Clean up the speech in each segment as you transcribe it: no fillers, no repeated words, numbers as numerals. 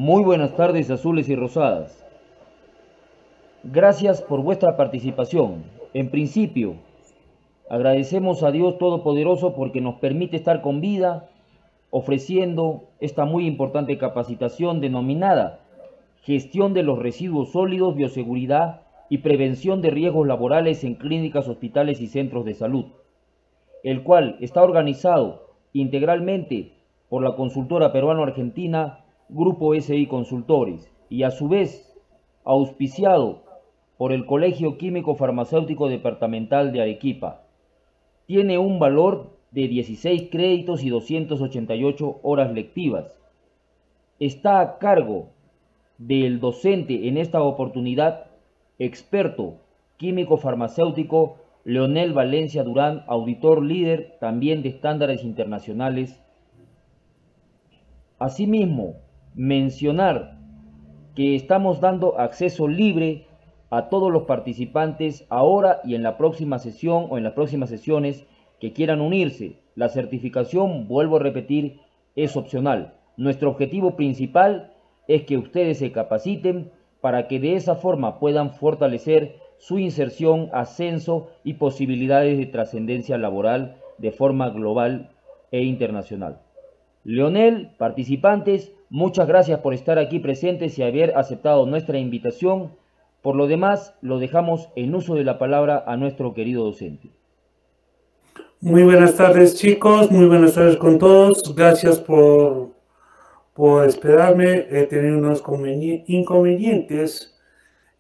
Muy buenas tardes, azules y rosadas. Gracias por vuestra participación. En principio, agradecemos a Dios Todopoderoso porque nos permite estar con vida, ofreciendo esta muy importante capacitación denominada Gestión de los Residuos Sólidos, Bioseguridad y Prevención de Riesgos Laborales en Clínicas, Hospitales y Centros de Salud, el cual está organizado integralmente por la consultora peruano-argentina Grupo SI Consultores y a su vez auspiciado por el Colegio Químico Farmacéutico Departamental de Arequipa. Tiene un valor de 16 créditos y 288 horas lectivas. Está a cargo del docente en esta oportunidad, experto químico farmacéutico Leonel Valencia Durán, auditor líder también de estándares internacionales. Asimismo, mencionar que estamos dando acceso libre a todos los participantes ahora y en la próxima sesión o en las próximas sesiones que quieran unirse. La certificación, vuelvo a repetir, es opcional. Nuestro objetivo principal es que ustedes se capaciten para que de esa forma puedan fortalecer su inserción, ascenso y posibilidades de trascendencia laboral de forma global e internacional. Leonel, participantes, muchas gracias por estar aquí presentes y haber aceptado nuestra invitación. Por lo demás, lo dejamos en uso de la palabra a nuestro querido docente. Muy buenas tardes, chicos, muy buenas tardes con todos. Gracias por esperarme. He tenido unos inconvenientes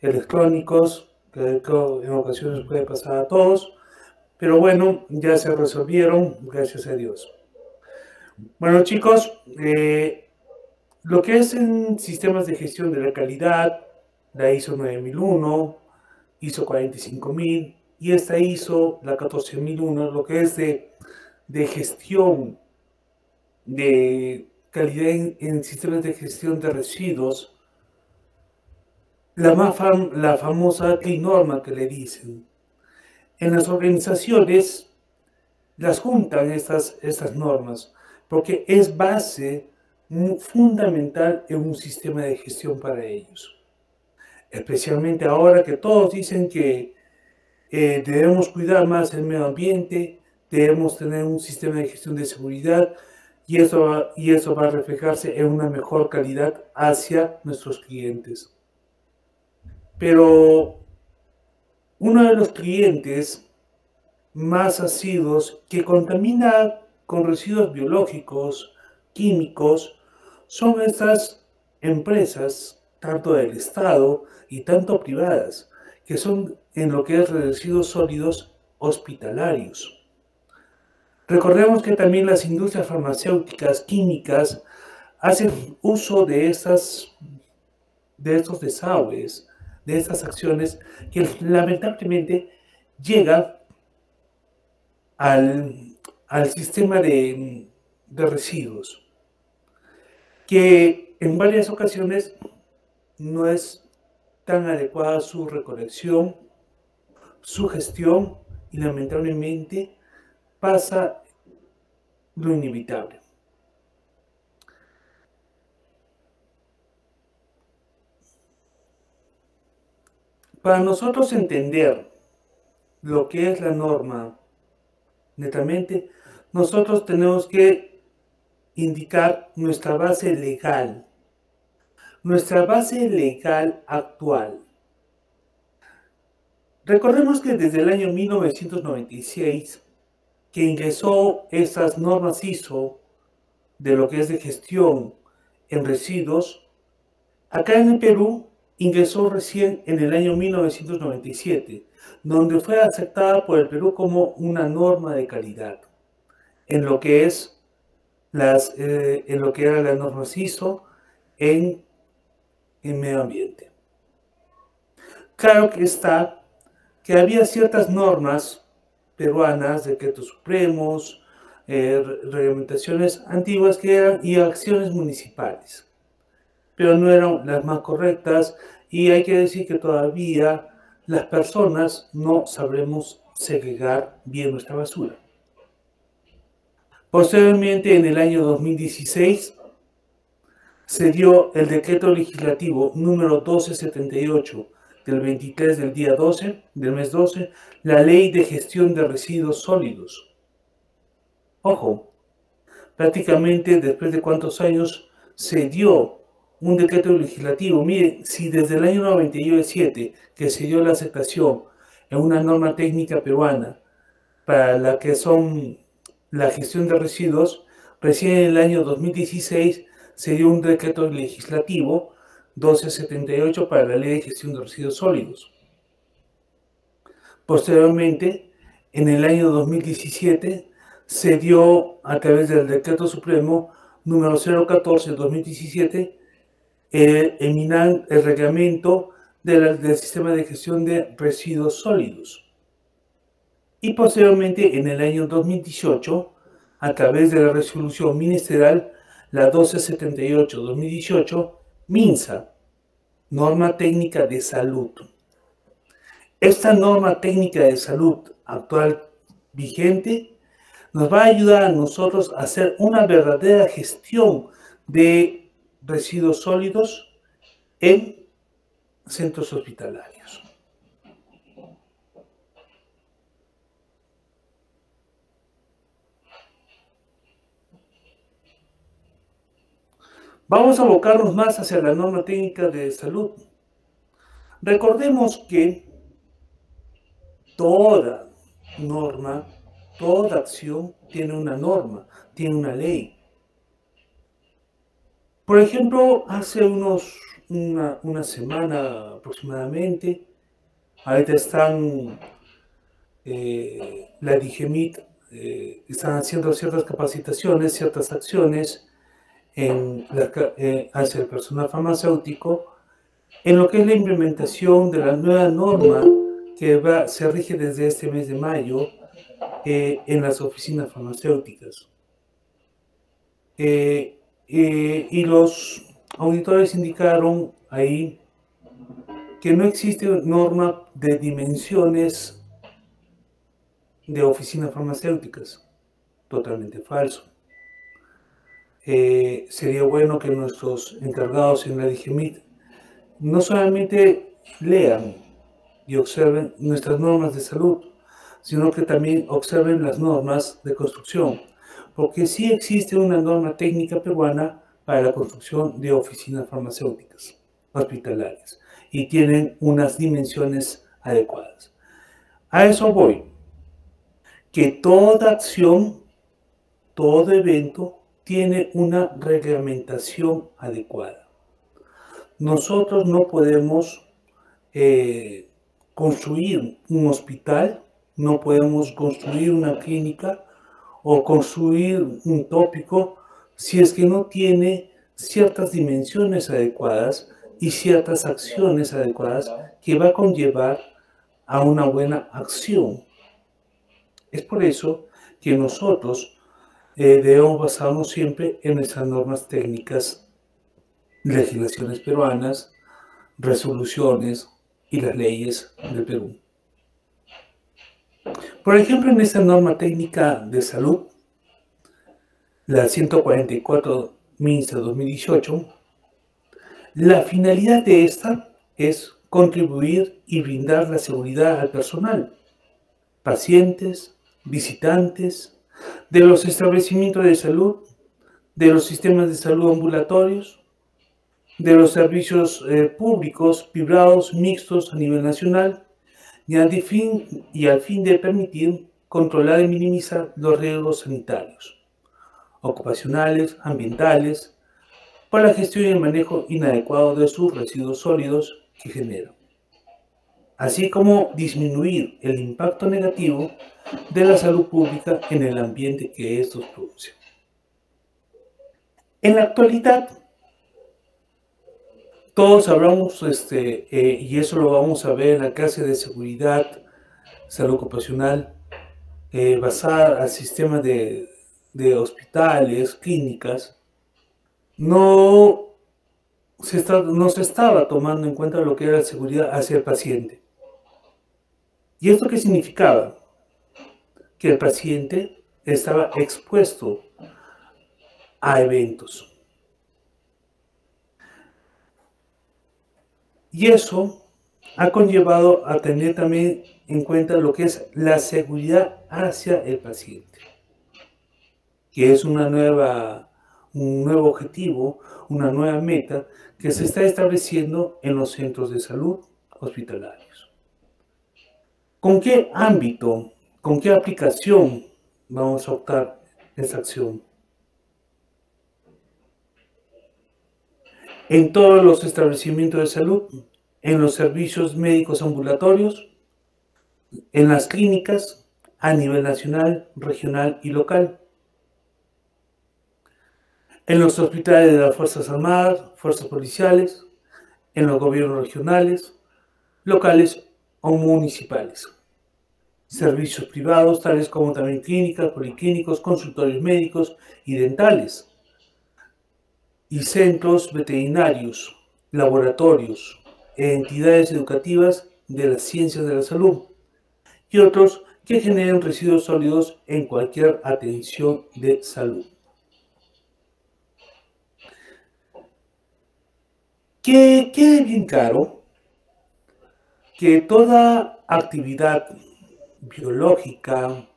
electrónicos que en ocasiones puede pasar a todos, pero bueno, ya se resolvieron, gracias a Dios. Bueno, chicos, lo que es en sistemas de gestión de la calidad, la ISO 9001, ISO 45000 y esta ISO, la 14001, lo que es de gestión de calidad en sistemas de gestión de residuos, la famosa Clean Norma que le dicen. En las organizaciones las juntan estas normas porque es base fundamental en un sistema de gestión para ellos. Especialmente ahora que todos dicen que debemos cuidar más el medio ambiente, debemos tener un sistema de gestión de seguridad y eso va a reflejarse en una mejor calidad hacia nuestros clientes. Pero uno de los clientes más asiduos que contamina con residuos biológicos, químicos, son estas empresas, tanto del Estado y tanto privadas, que son en lo que es residuos sólidos hospitalarios. Recordemos que también las industrias farmacéuticas, químicas, hacen uso de estos desagües, de estas acciones que lamentablemente llegan al sistema de residuos, que en varias ocasiones no es tan adecuada su recolección, su gestión y lamentablemente pasa lo inevitable. Para nosotros entender lo que es la norma, netamente, nosotros tenemos que indicar nuestra base legal actual. Recordemos que desde el año 1996, que ingresó estas normas ISO de lo que es de gestión en residuos, acá en el Perú ingresó recién en el año 1997, donde fue aceptada por el Perú como una norma de calidad en lo que es en lo que eran las normas ISO en medio ambiente. Claro que está que había ciertas normas peruanas, decretos supremos, reglamentaciones antiguas que eran y acciones municipales, pero no eran las más correctas y hay que decir que todavía las personas no sabremos segregar bien nuestra basura. Posteriormente, en el año 2016, se dio el decreto legislativo número 1278 del 23 del día 12, del mes 12, la Ley de Gestión de Residuos Sólidos. Ojo, prácticamente después de cuántos años se dio un decreto legislativo. Miren, si desde el año 97 que se dio la aceptación en una norma técnica peruana para la que son la gestión de residuos, recién en el año 2016 se dio un decreto legislativo 1278 para la Ley de Gestión de Residuos Sólidos. Posteriormente, en el año 2017, se dio a través del Decreto Supremo número 014-2017 el reglamento del Sistema de Gestión de Residuos Sólidos. Y posteriormente, en el año 2018, a través de la resolución ministerial, la 1278-2018, MINSA, Norma Técnica de Salud. Esta norma técnica de salud actual vigente nos va a ayudar a nosotros a hacer una verdadera gestión de residuos sólidos en centros hospitalarios. Vamos a abocarnos más hacia la norma técnica de salud. Recordemos que toda norma, toda acción tiene una norma, tiene una ley. Por ejemplo, hace una semana aproximadamente, ahorita están la DIGEMIT, están haciendo ciertas capacitaciones, ciertas acciones hacia el personal farmacéutico en lo que es la implementación de la nueva norma que se rige desde este mes de mayo en las oficinas farmacéuticas. Y los auditores indicaron ahí que no existe norma de dimensiones de oficinas farmacéuticas. Totalmente falso. Sería bueno que nuestros encargados en la DIGEMIT no solamente lean y observen nuestras normas de salud, sino que también observen las normas de construcción, porque sí existe una norma técnica peruana para la construcción de oficinas farmacéuticas hospitalarias y tienen unas dimensiones adecuadas. A eso voy, que toda acción, todo evento tiene una reglamentación adecuada. Nosotros no podemos construir un hospital, no podemos construir una clínica o construir un tópico si es que no tiene ciertas dimensiones adecuadas y ciertas acciones adecuadas que va a conllevar a una buena acción. Es por eso que nosotros debemos basarnos siempre en nuestras normas técnicas, legislaciones peruanas, resoluciones y las leyes del Perú. Por ejemplo, en esta norma técnica de salud, la 144 MINSA 2018, la finalidad de esta es contribuir y brindar la seguridad al personal, pacientes, visitantes, de los establecimientos de salud, de los sistemas de salud ambulatorios, de los servicios públicos, privados, mixtos a nivel nacional, y al fin de permitir controlar y minimizar los riesgos sanitarios, ocupacionales, ambientales, por la gestión y el manejo inadecuado de sus residuos sólidos que generan, así como disminuir el impacto negativo de la salud pública en el ambiente que estos producen. En la actualidad, todos hablamos, y eso lo vamos a ver en la clase de seguridad, salud ocupacional, basada al sistema de hospitales, clínicas, no se estaba tomando en cuenta lo que era la seguridad hacia el paciente. ¿Y esto qué significaba? Que el paciente estaba expuesto a eventos. Y eso ha conllevado a tener también en cuenta lo que es la seguridad hacia el paciente, que es un nuevo objetivo, una nueva meta que se está estableciendo en los centros de salud hospitalarios. ¿Con qué ámbito, con qué aplicación vamos a optar esta acción? En todos los establecimientos de salud, en los servicios médicos ambulatorios, en las clínicas a nivel nacional, regional y local, en los hospitales de las Fuerzas Armadas, Fuerzas Policiales, en los gobiernos regionales, locales o municipales. Servicios privados, tales como también clínicas, policlínicos, consultorios médicos y dentales, y centros veterinarios, laboratorios, e entidades educativas de las ciencias de la salud, y otros que generen residuos sólidos en cualquier atención de salud. Que quede bien claro que toda actividad biológica,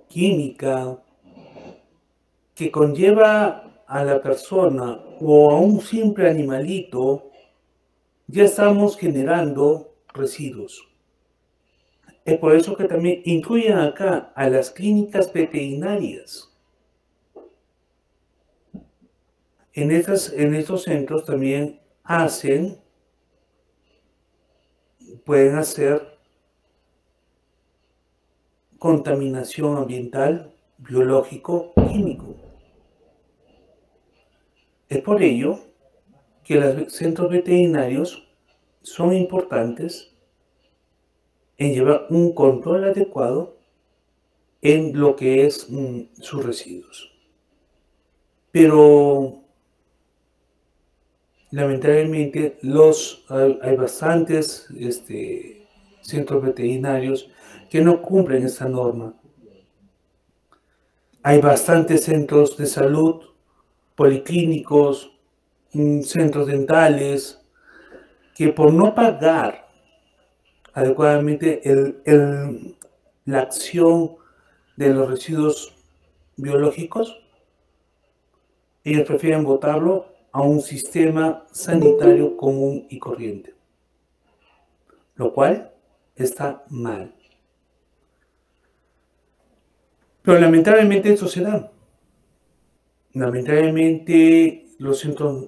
química, que conlleva a la persona o a un simple animalito, ya estamos generando residuos. Es por eso que también incluyen acá a las clínicas veterinarias. En estos centros también pueden hacer contaminación ambiental, biológico, químico. Es por ello que los centros veterinarios son importantes en llevar un control adecuado en lo que es sus residuos. Pero lamentablemente hay bastantes centros veterinarios que no cumplen esta norma. Hay bastantes centros de salud, policlínicos, centros dentales, que por no pagar adecuadamente la acción de los residuos biológicos, ellos prefieren botarlo a un sistema sanitario común y corriente, lo cual está mal. Pero lamentablemente eso se da. Lamentablemente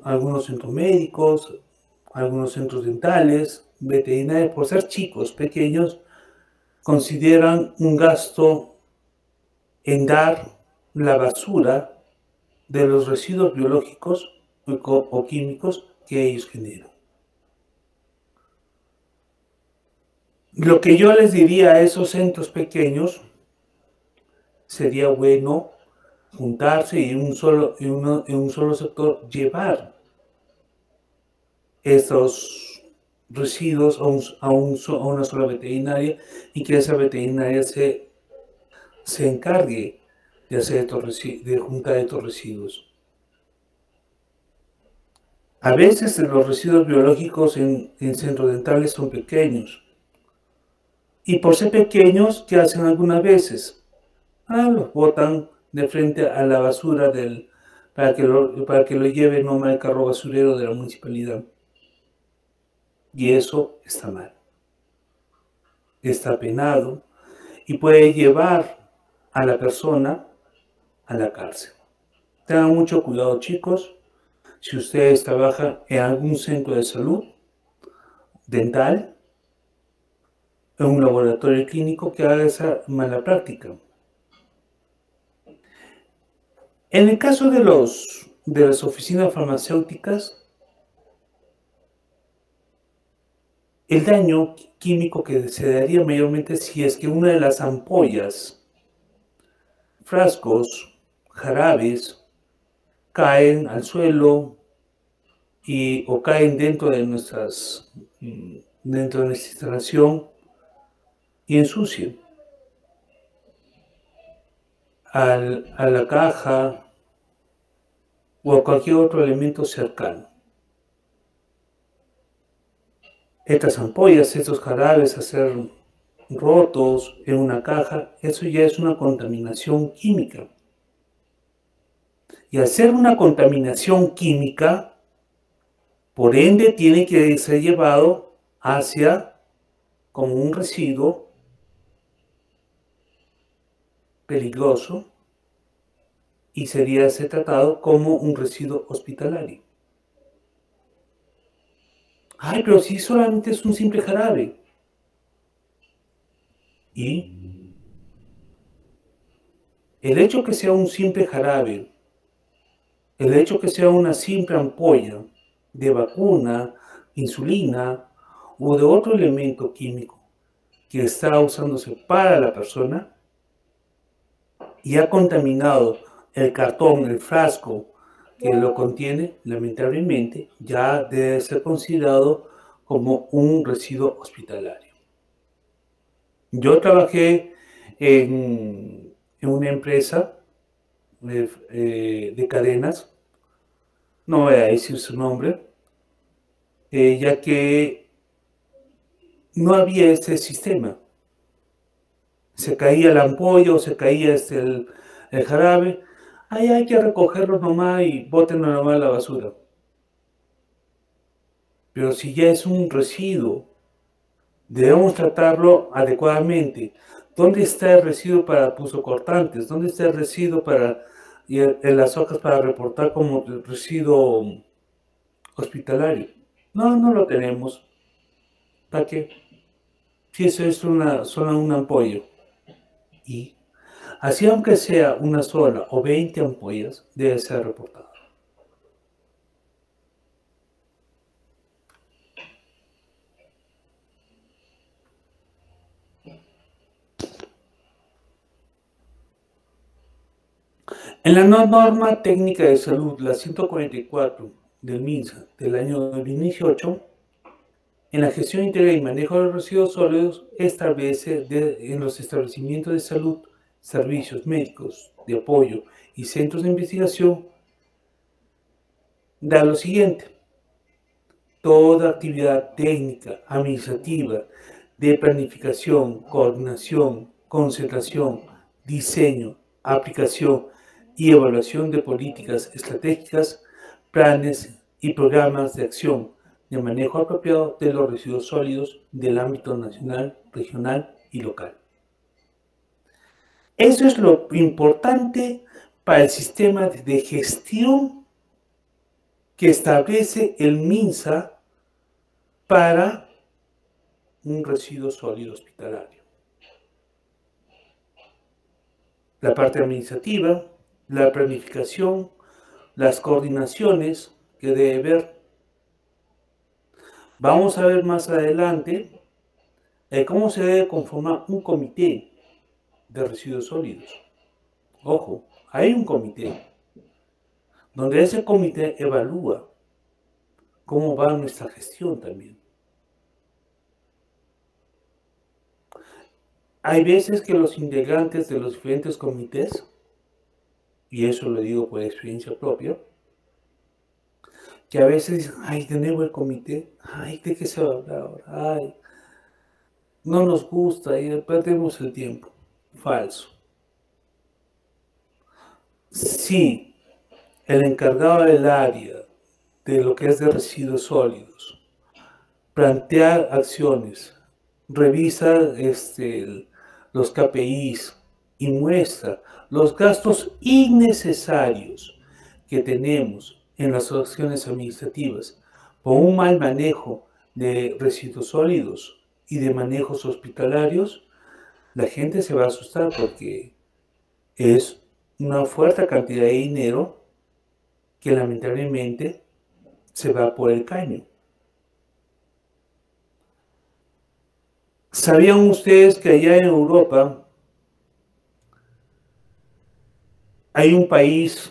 algunos centros médicos, algunos centros dentales, veterinarios, por ser chicos, pequeños, consideran un gasto en dar la basura de los residuos biológicos o químicos que ellos generan. Lo que yo les diría a esos centros pequeños sería bueno juntarse y en un solo sector llevar estos residuos a una sola veterinaria y que esa veterinaria se encargue de juntar estos residuos. A veces los residuos biológicos en centros dentales son pequeños. Y por ser pequeños, ¿qué hacen algunas veces? Los botan de frente a la basura para que lo lleve nomás el carro basurero de la municipalidad. Y eso está mal. Está penado y puede llevar a la persona a la cárcel. Tengan mucho cuidado, chicos. Si ustedes trabajan en algún centro de salud dental, en un laboratorio clínico, que haga esa mala práctica. En el caso de las oficinas farmacéuticas, el daño químico que se daría mayormente si es que una de las ampollas, frascos, jarabes, caen al suelo o caen dentro de nuestra instalación y ensucian a la caja o a cualquier otro elemento cercano. estas ampollas, estos jarabes a ser rotos en una caja, eso ya es una contaminación química. Y al ser una contaminación química, por ende tiene que ser llevado hacia como un residuo peligroso y sería ser tratado como un residuo hospitalario. Ay, pero si solamente es un simple jarabe. Y el hecho que sea un simple jarabe, el hecho que sea una simple ampolla de vacuna, insulina o de otro elemento químico que está usándose para la persona y ha contaminado el cartón, el frasco que lo contiene, lamentablemente ya debe ser considerado como un residuo hospitalario. Yo trabajé en una empresa de cadenas, no voy a decir su nombre, ya que no había este sistema. Se caía la ampolla o se caía el jarabe, ahí hay que recogerlo nomás y bótenlo nomás a la basura. Pero si ya es un residuo, debemos tratarlo adecuadamente. ¿Dónde está el residuo para punzocortantes? ¿Dónde está el residuo para en las hojas para reportar como residuo hospitalario? No, no lo tenemos. ¿Para qué? Si eso es solo un ampollo. Y así aunque sea una sola o 20 ampollas, debe ser reportado. En la norma técnica de salud, la 144 del MINSA del año 2018, en la gestión integral y manejo de los residuos sólidos, establece en los establecimientos de salud, servicios médicos de apoyo y centros de investigación, da lo siguiente: toda actividad técnica, administrativa, de planificación, coordinación, concentración, diseño, aplicación y evaluación de políticas estratégicas, planes y programas de acción de manejo apropiado de los residuos sólidos del ámbito nacional, regional y local. Eso es lo importante para el sistema de gestión que establece el MINSA para un residuo sólido hospitalario. La parte administrativa, la planificación, las coordinaciones que debe haber. Vamos a ver más adelante cómo se debe conformar un comité de residuos sólidos. Ojo, hay un comité donde ese comité evalúa cómo va nuestra gestión también. Hay veces que los integrantes de los diferentes comités, y eso lo digo por experiencia propia, que a veces dicen, ay, de nuevo el comité, ay, ¿de qué se va a hablar ahora? Ay, no nos gusta y perdemos el tiempo. Falso. Si el encargado del área de lo que es de residuos sólidos plantea acciones, revisa los KPIs y muestra los gastos innecesarios que tenemos en las acciones administrativas por un mal manejo de residuos sólidos y de manejos hospitalarios, la gente se va a asustar porque es una fuerte cantidad de dinero que lamentablemente se va por el caño. ¿Sabían ustedes que allá en Europa hay un país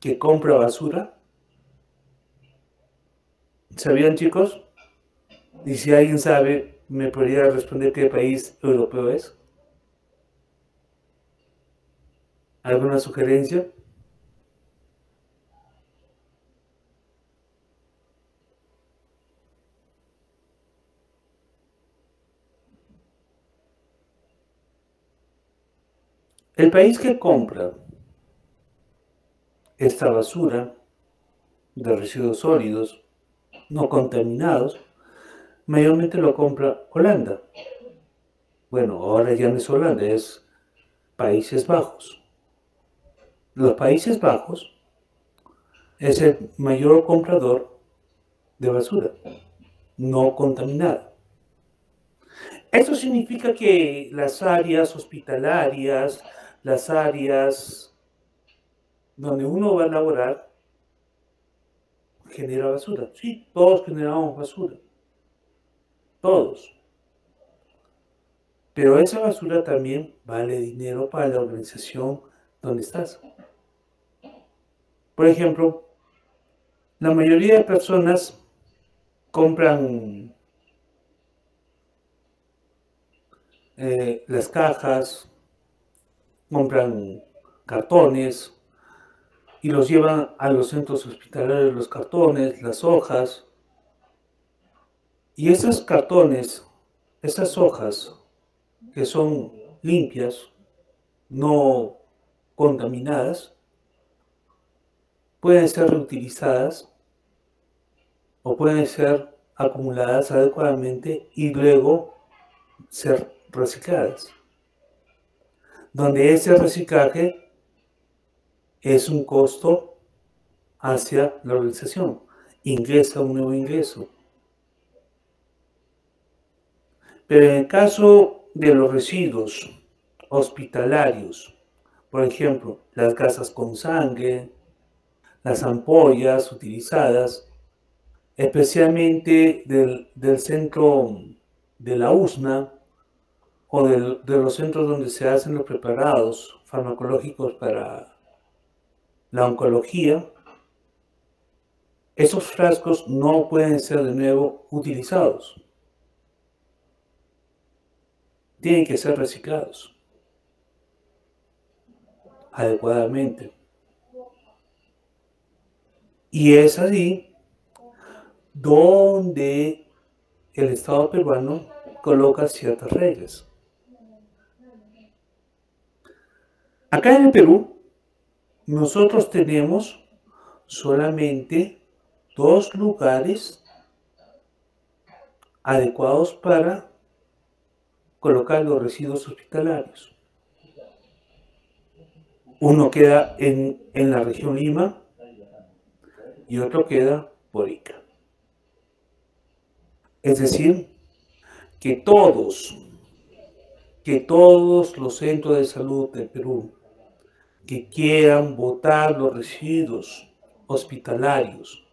que compra basura? ¿Sabían, chicos? Y si alguien sabe, ¿me podría responder qué país europeo es? ¿Alguna sugerencia? El país que compra esta basura de residuos sólidos no contaminados, mayormente lo compra Holanda. Bueno, ahora ya no es Holanda, es Países Bajos. Los Países Bajos es el mayor comprador de basura no contaminada. Esto significa que las áreas hospitalarias, las áreas donde uno va a laborar, genera basura. Sí, todos generamos basura. Todos. Pero esa basura también vale dinero para la organización donde estás. Por ejemplo, la mayoría de personas compran las cajas, compran cartones y los llevan a los centros hospitalarios, los cartones, las hojas. Y esos cartones, esas hojas que son limpias, no contaminadas, pueden ser reutilizadas o pueden ser acumuladas adecuadamente y luego ser recicladas. Donde ese reciclaje es un costo hacia la organización, ingresa un nuevo ingreso. Pero en el caso de los residuos hospitalarios, por ejemplo, las gasas con sangre, las ampollas utilizadas, especialmente del centro de la USNA o de los centros donde se hacen los preparados farmacológicos para la oncología, esos frascos no pueden ser de nuevo utilizados. Tienen que ser reciclados adecuadamente. Y es allí donde el Estado peruano coloca ciertas reglas. Acá en el Perú, nosotros tenemos solamente 2 lugares adecuados para colocar los residuos hospitalarios. Uno queda en la región Lima y otro queda por Ica. Es decir, que todos los centros de salud del Perú que quieran botar los residuos hospitalarios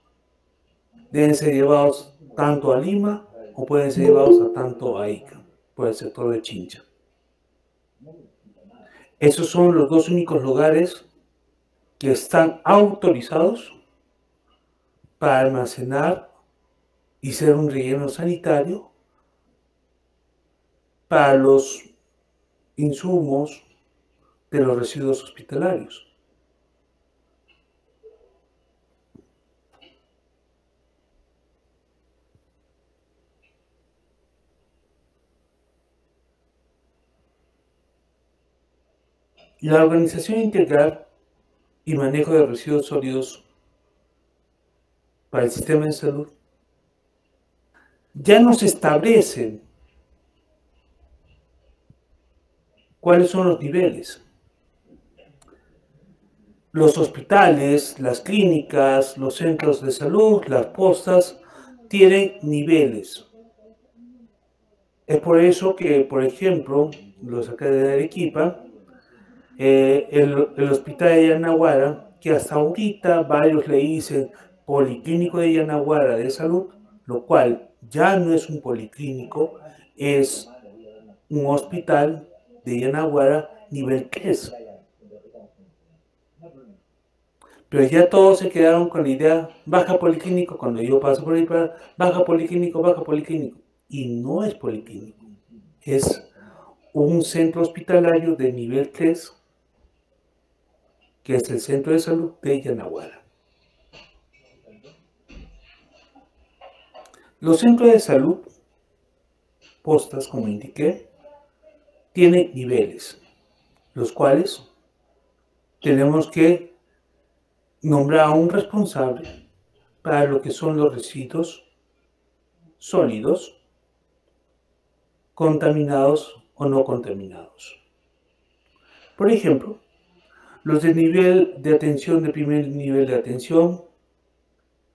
deben ser llevados tanto a Lima o pueden ser llevados a tanto a Ica, por el sector de Chincha. Esos son los 2 únicos lugares que están autorizados para almacenar y ser un relleno sanitario para los insumos de los residuos hospitalarios. La Organización Integral y Manejo de Residuos Sólidos para el Sistema de Salud ya nos establece cuáles son los niveles. Los hospitales, las clínicas, los centros de salud, las postas, tienen niveles. Es por eso que, por ejemplo, los acá de Arequipa, el hospital de Yanaguara, que hasta ahorita varios le dicen Policlínico de Yanaguara de Salud, lo cual ya no es un policlínico, es un hospital de Yanaguara nivel 3. Pero ya todos se quedaron con la idea, baja policlínico, cuando yo paso por ahí, baja policlínico, baja policlínico. Y no es policlínico, es un centro hospitalario de nivel 3, que es el Centro de Salud de Yanaguara. Los centros de salud, postas como indiqué, tienen niveles. los cuales tenemos que nombrar a un responsable para lo que son los residuos sólidos, contaminados o no contaminados. Por ejemplo, los de nivel de atención, de primer nivel de atención,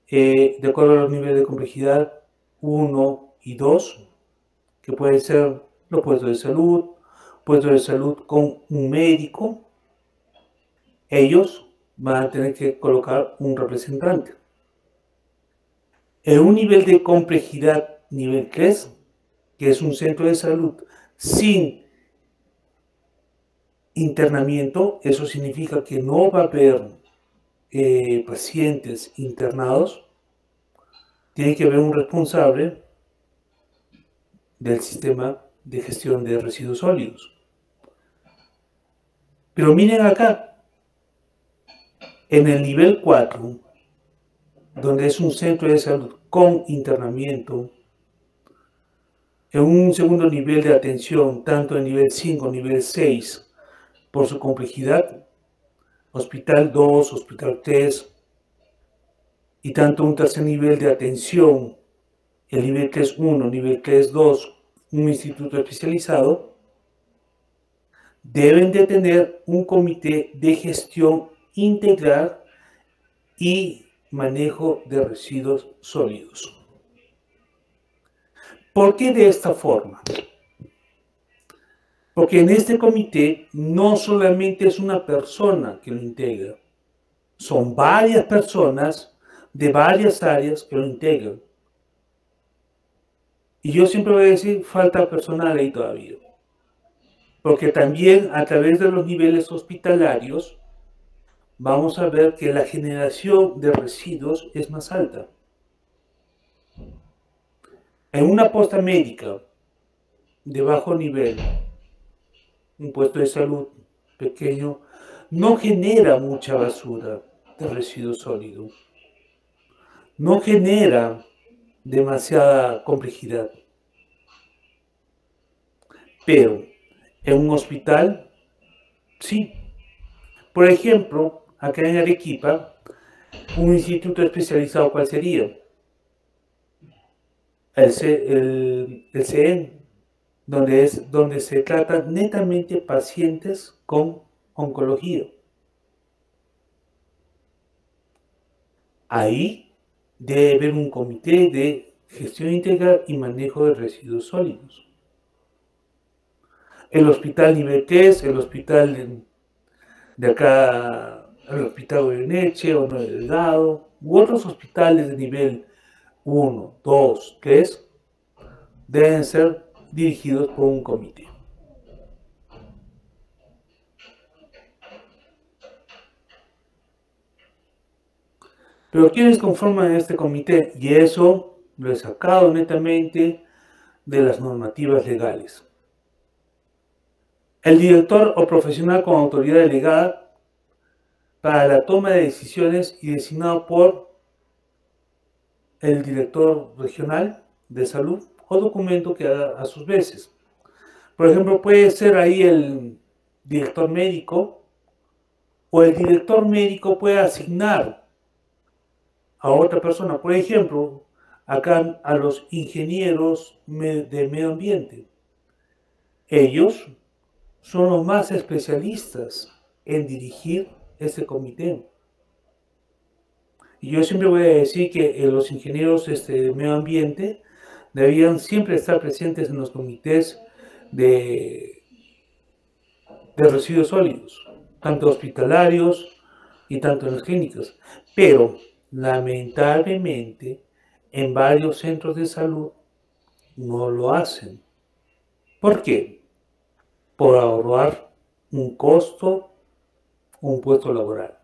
de acuerdo a los niveles de complejidad 1 y 2, que pueden ser los puestos de salud con un médico, ellos van a tener que colocar un representante. En un nivel de complejidad nivel 3, que es un centro de salud sin internamiento, eso significa que no va a haber pacientes internados, tiene que haber un responsable del sistema de gestión de residuos sólidos. Pero miren acá, en el nivel 4, donde es un centro de salud con internamiento, en un segundo nivel de atención, tanto en nivel 5 como nivel 6, por su complejidad, hospital 2, hospital 3, y tanto un tercer nivel de atención, el nivel 3.1, nivel 3.2, un instituto especializado, deben de tener un comité de gestión integral y manejo de residuos sólidos. ¿Por qué de esta forma? Porque en este comité no solamente es una persona que lo integra, son varias personas de varias áreas que lo integran. Y yo siempre voy a decir, falta personal ahí todavía. Porque también a través de los niveles hospitalarios vamos a ver que la generación de residuos es más alta. En una posta médica de bajo nivel, un puesto de salud pequeño, no genera mucha basura de residuos sólidos. No genera demasiada complejidad. Pero en un hospital, sí. Por ejemplo, acá en Arequipa, un instituto especializado, ¿cuál sería? El CEN, donde se tratan netamente pacientes con oncología. Ahí debe haber un comité de gestión integral y manejo de residuos sólidos. El hospital nivel 3, el hospital de acá, el hospital de Neche o Nuevo Delgado, u otros hospitales de nivel 1, 2, 3, deben ser dirigidos por un comité. Pero ¿quiénes conforman este comité? Y eso lo he sacado netamente de las normativas legales. El director o profesional con autoridad delegada para la toma de decisiones y designado por el director regional de salud o documento que haga a sus veces. Por ejemplo, puede ser ahí el director médico o el director médico puede asignar a otra persona. Por ejemplo, acá a los ingenieros de medio ambiente. Ellos son los más especialistas en dirigir este comité. Y yo siempre voy a decir que los ingenieros de medio ambiente deberían siempre estar presentes en los comités de residuos sólidos, tanto hospitalarios y tanto en las clínicas. Pero, lamentablemente, en varios centros de salud no lo hacen. ¿Por qué? Por ahorrar un costo, un puesto laboral.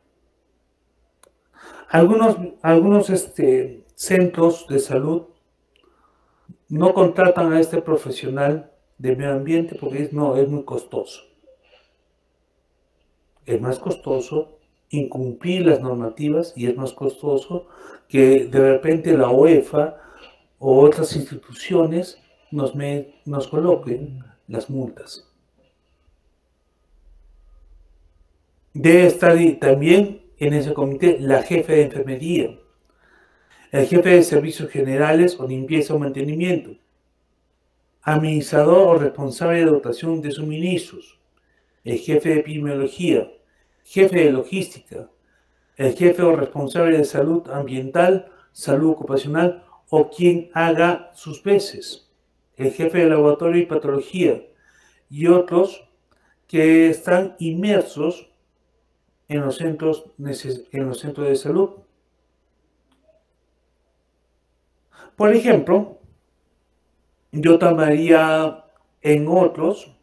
Algunos centros de salud no contratan a este profesional de medio ambiente porque es muy costoso. Es más costoso incumplir las normativas y es más costoso que de repente la UEFA o otras instituciones nos coloquen las multas. Debe estar también en ese comité la jefe de enfermería, el jefe de servicios generales o limpieza o mantenimiento, administrador o responsable de dotación de suministros, el jefe de epidemiología, jefe de logística, el jefe o responsable de salud ambiental, salud ocupacional o quien haga sus veces, el jefe de laboratorio y patología y otros que están inmersos en los centros de salud. Por ejemplo, yo tomaría en otros,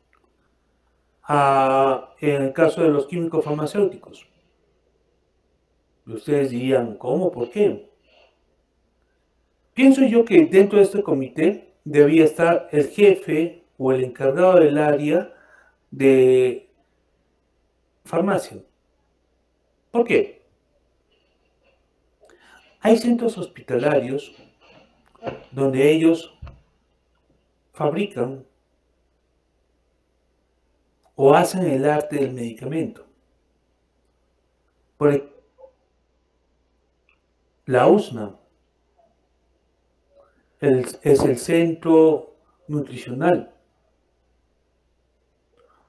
en el caso de los químicos farmacéuticos. Y ustedes dirían, ¿cómo? ¿Por qué? Pienso yo que dentro de este comité debía estar el jefe o el encargado del área de farmacia. ¿Por qué? Hay centros hospitalarios donde ellos fabrican o hacen el arte del medicamento. La USNA es el centro nutricional,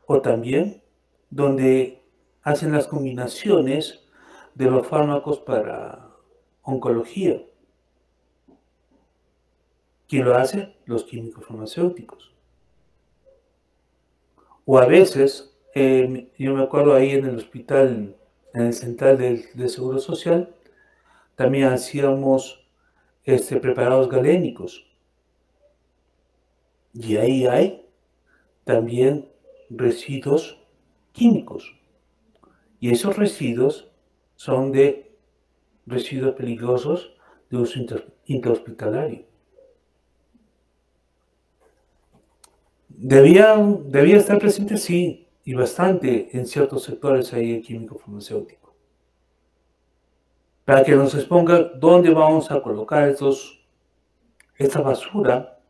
o también donde hacen las combinaciones de los fármacos para oncología. ¿Quién lo hace? Los químicos farmacéuticos. O a veces, yo me acuerdo ahí en el hospital, en el central de Seguro Social, también hacíamos preparados galénicos. Y ahí hay también residuos químicos. Y esos residuos son de residuos peligrosos de uso intrahospitalario. Debía estar presente, sí, y bastante en ciertos sectores ahí el químico farmacéutico. Para que nos exponga dónde vamos a colocar esta basura,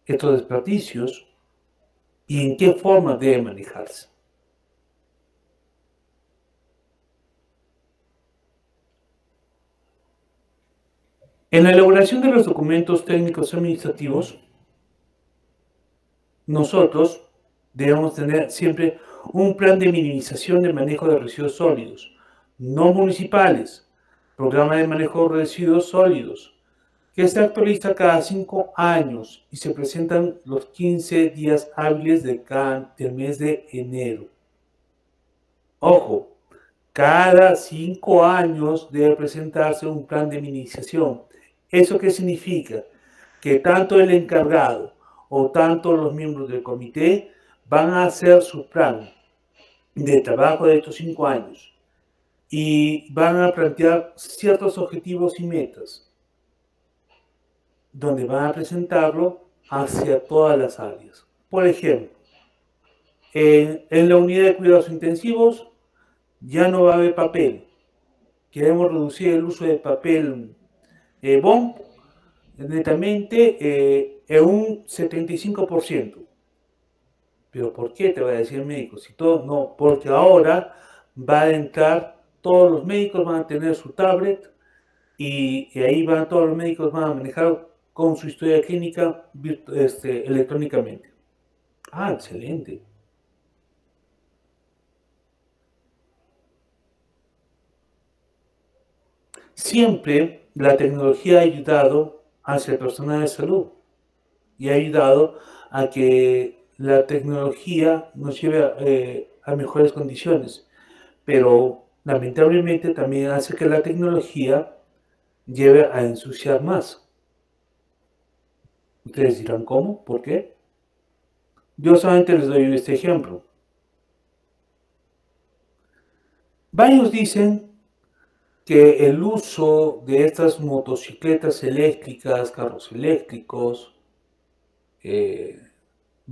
estos desperdicios, y en qué forma debe manejarse. En la elaboración de los documentos técnicos administrativos, nosotros debemos tener siempre un plan de minimización de manejo de residuos sólidos, no municipales, programa de manejo de residuos sólidos, que se actualiza cada 5 años y se presentan los 15 días hábiles del mes de enero. Ojo, cada 5 años debe presentarse un plan de minimización. ¿Eso qué significa? Que tanto el encargado o tanto los miembros del comité van a hacer su plan de trabajo de estos 5 años y van a plantear ciertos objetivos y metas, donde van a presentarlo hacia todas las áreas. Por ejemplo, en la unidad de cuidados intensivos ya no va a haber papel. Queremos reducir el uso de papel bond netamente en un 75%. ¿Pero por qué? Te va a decir el médico. Si todo, no, porque ahora va a entrar, todos los médicos van a tener su tablet y ahí todos los médicos van a manejar con su historia clínica electrónicamente. Ah, excelente. Siempre la tecnología ha ayudado hacia el personal de salud y ha ayudado a que la tecnología nos lleve a mejores condiciones, pero lamentablemente también hace que la tecnología lleve a ensuciar más. Ustedes dirán, ¿cómo? ¿Por qué? Yo solamente les doy este ejemplo. Varios dicen que el uso de estas motocicletas eléctricas, carros eléctricos,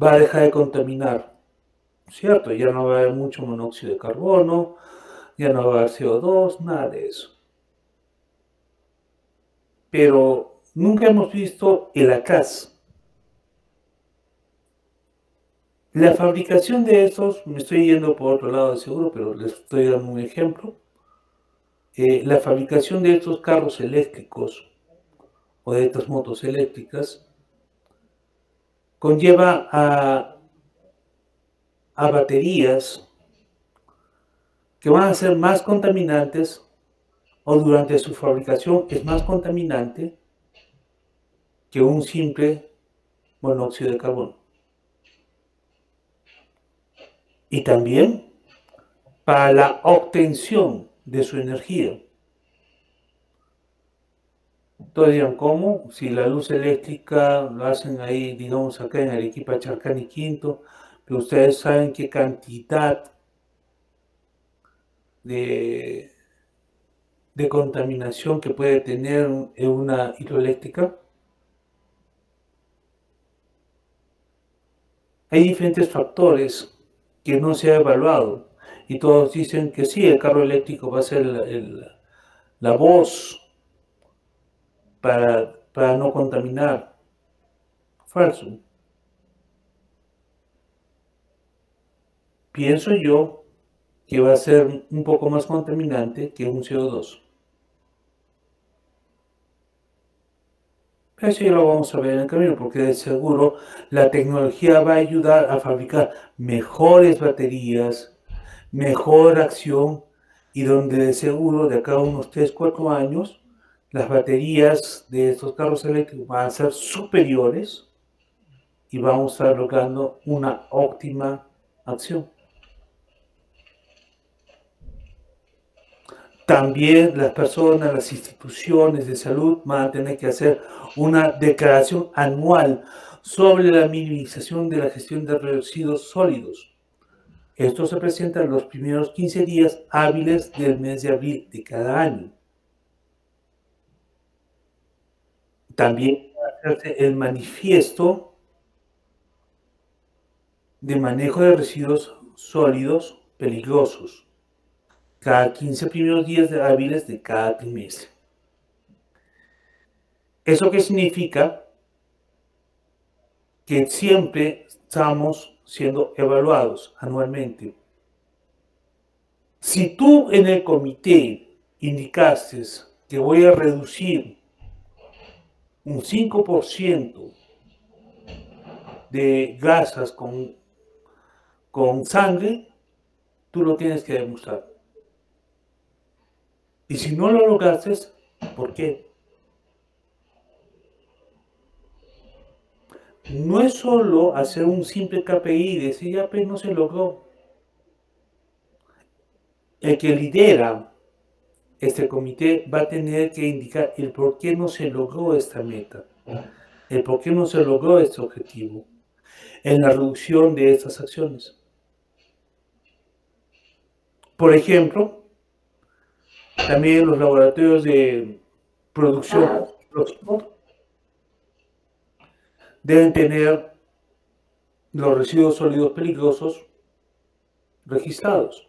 va a dejar de contaminar, ¿cierto? Ya no va a haber mucho monóxido de carbono, ya no va a haber CO2, nada de eso. Pero nunca hemos visto el ACAS. La fabricación de estos, me estoy yendo por otro lado de seguro, pero les estoy dando un ejemplo. La fabricación de estos carros eléctricos o de estas motos eléctricas conlleva a baterías que van a ser más contaminantes o durante su fabricación es más contaminante que un simple monóxido de carbono. Y también para la obtención de su energía. Entonces dirán, ¿cómo? Si la luz eléctrica lo hacen ahí, digamos acá en Arequipa, Charcán y Quinto, pero ustedes saben qué cantidad de contaminación que puede tener en una hidroeléctrica. Hay diferentes factores que no se ha evaluado y todos dicen que sí, el carro eléctrico va a ser la voz para no contaminar. Falso. Pienso yo que va a ser un poco más contaminante que un CO2. Eso ya lo vamos a ver en el camino, porque de seguro la tecnología va a ayudar a fabricar mejores baterías, mejor acción, y donde de seguro de acá a unos 3-4 años las baterías de estos carros eléctricos van a ser superiores y vamos a estar logrando una óptima acción. También las personas, las instituciones de salud van a tener que hacer una declaración anual sobre la minimización de la gestión de residuos sólidos. Esto se presenta en los primeros 15 días hábiles del mes de abril de cada año. También va a hacerse el manifiesto de manejo de residuos sólidos peligrosos cada 15 primeros días hábiles de cada trimestre. ¿Eso qué significa? Que siempre estamos siendo evaluados anualmente. Si tú en el comité indicaste que voy a reducir un 5% de grasas con sangre, tú lo tienes que demostrar. Y si no lo lograste, ¿por qué? No es solo hacer un simple KPI y decir, ya, pero no se logró. El que lidera este comité va a tener que indicar el por qué no se logró esta meta, el por qué no se logró este objetivo, en la reducción de estas acciones. Por ejemplo, también los laboratorios de producción deben tener los residuos sólidos peligrosos registrados.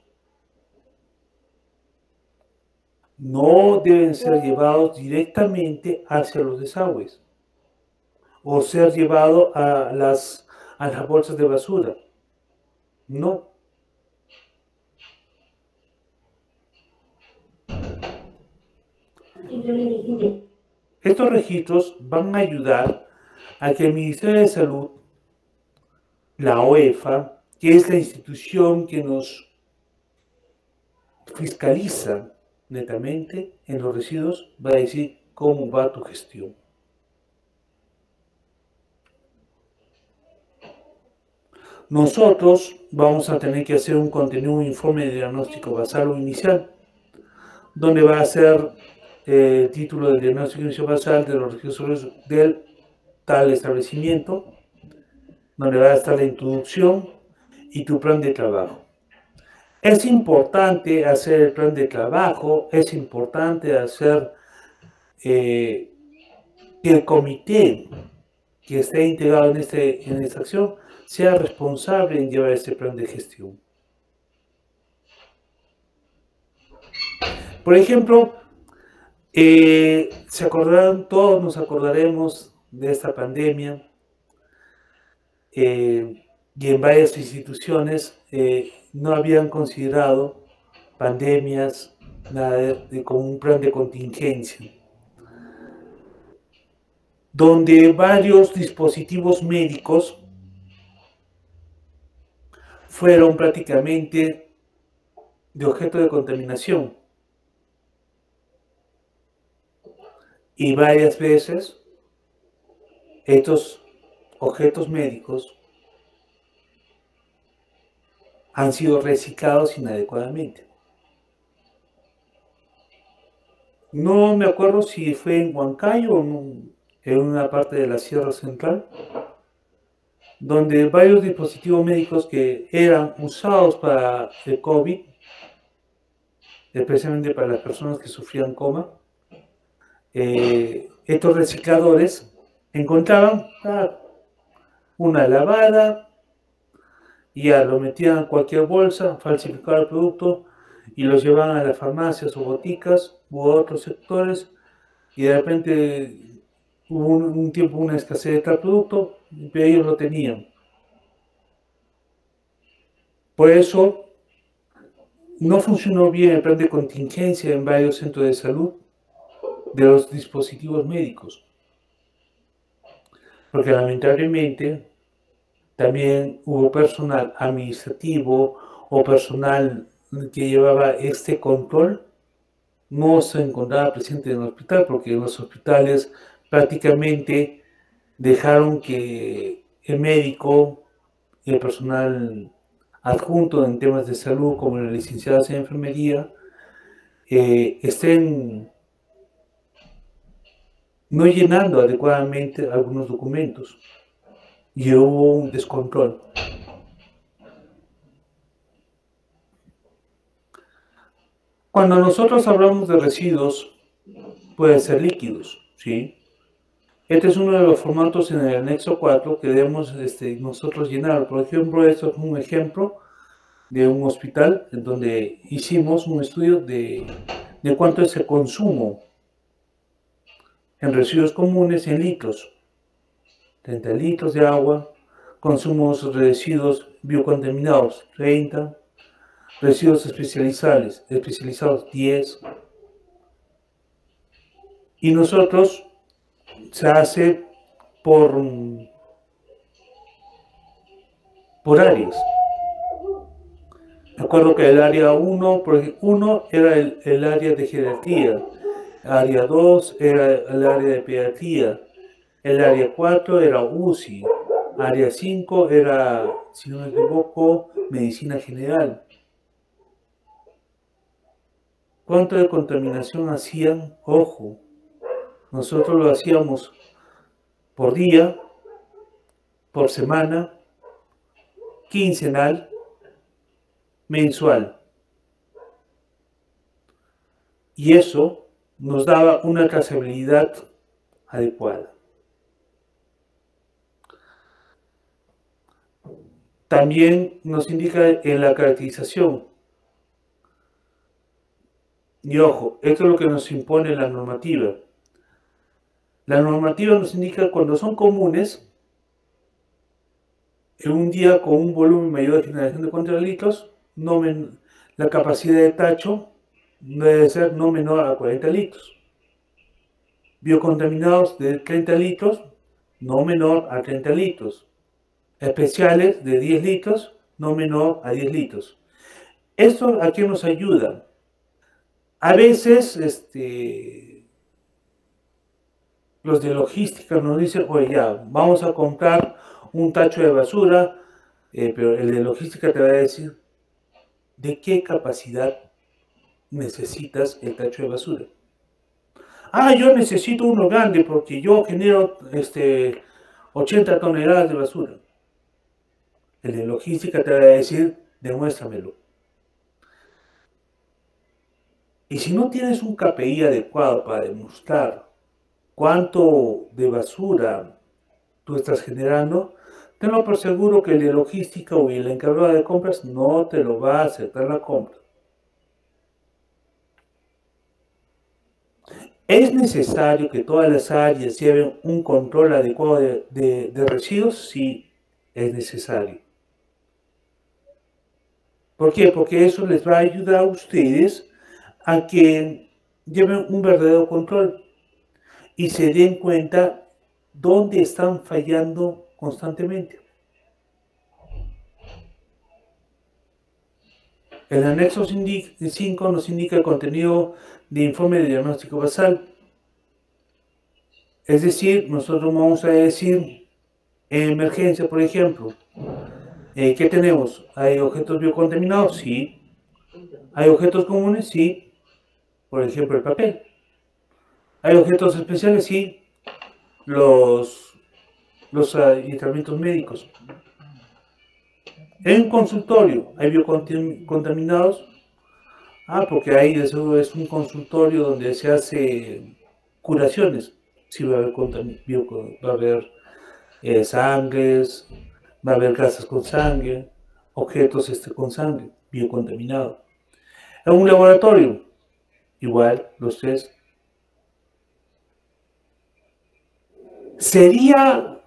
No deben ser llevados directamente hacia los desagües o ser llevados a las bolsas de basura. No. Estos registros van a ayudar a que el Ministerio de Salud, la OEFA, que es la institución que nos fiscaliza netamente en los residuos, va a decir cómo va tu gestión. Nosotros vamos a tener que hacer un informe de diagnóstico basal o inicial, donde va a ser el título del diagnóstico inicial basal de los residuos del tal establecimiento, donde va a estar la introducción y tu plan de trabajo. Es importante hacer el plan de trabajo, es importante hacer que el comité que esté integrado en esta acción sea responsable en llevar este plan de gestión. Por ejemplo, se acordarán, todos nos acordaremos de esta pandemia. y en varias instituciones no habían considerado pandemias, nada como un plan de contingencia, donde varios dispositivos médicos fueron prácticamente de objeto de contaminación. Y varias veces estos objetos médicos han sido reciclados inadecuadamente. No me acuerdo si fue en Huancayo o en una parte de la Sierra Central, donde varios dispositivos médicos que eran usados para el COVID, especialmente para las personas que sufrían coma, estos recicladores encontraban una lavada, y ya lo metían en cualquier bolsa, falsificaban el producto y los llevaban a las farmacias o boticas u otros sectores, y de repente hubo un tiempo una escasez de tal producto y ellos lo tenían. Por eso no funcionó bien el plan de contingencia en varios centros de salud de los dispositivos médicos, porque lamentablemente también hubo personal administrativo o personal que llevaba este control, no se encontraba presente en el hospital, porque en los hospitales prácticamente dejaron que el médico y el personal adjunto en temas de salud, como las licenciadas en enfermería, estén no llenando adecuadamente algunos documentos, y hubo un descontrol. Cuando nosotros hablamos de residuos, pueden ser líquidos, ¿sí? Este es uno de los formatos en el anexo 4 que debemos nosotros llenar. Por ejemplo, esto es un ejemplo de un hospital en donde hicimos un estudio de cuánto es el consumo en residuos comunes en litros. 30 litros de agua, consumos de residuos biocontaminados, 30, residuos especializados 10, y nosotros se hace por áreas. Me acuerdo que el área 1 era el área de geriatría, área 2 era el área de pediatría, el área 4 era UCI, área 5 era, si no me equivoco, medicina general. ¿Cuánto de contaminación hacían? Ojo, nosotros lo hacíamos por día, por semana, quincenal, mensual. Y eso nos daba una trazabilidad adecuada. También nos indica en la caracterización. Y ojo, esto es lo que nos impone la normativa. La normativa nos indica cuando son comunes, en un día con un volumen mayor de generación de 40 litros, la capacidad de tacho debe ser no menor a 40 litros. Biocontaminados de 30 litros, no menor a 30 litros. Especiales de 10 litros, no menor a 10 litros. ¿Esto a qué nos ayuda? A veces los de logística nos dicen, oye, ya, vamos a comprar un tacho de basura, pero el de logística te va a decir, ¿de qué capacidad necesitas el tacho de basura? Ah, yo necesito uno grande porque yo genero 80 toneladas de basura. El de logística te va a decir, demuéstramelo. Y si no tienes un KPI adecuado para demostrar cuánto de basura tú estás generando, tenlo por seguro que el de logística o el encargado de compras no te lo va a aceptar la compra. ¿Es necesario que todas las áreas lleven un control adecuado de residuos? Sí, es necesario. ¿Por qué? Porque eso les va a ayudar a ustedes a que lleven un verdadero control y se den cuenta dónde están fallando constantemente. El anexo 5 nos indica el contenido de informe de diagnóstico basal. Es decir, nosotros vamos a decir, en emergencia, por ejemplo, ¿qué tenemos? ¿Hay objetos biocontaminados? Sí. ¿Hay objetos comunes? Sí. Por ejemplo, el papel. ¿Hay objetos especiales? Sí. Los tratamientos médicos. En consultorio, ¿hay biocontaminados? Porque ahí eso es un consultorio donde se hace curaciones. Sí, va a haber sangres, va a haber gasas con sangre, objetos con sangre, biocontaminado. En un laboratorio, igual, los test. Sería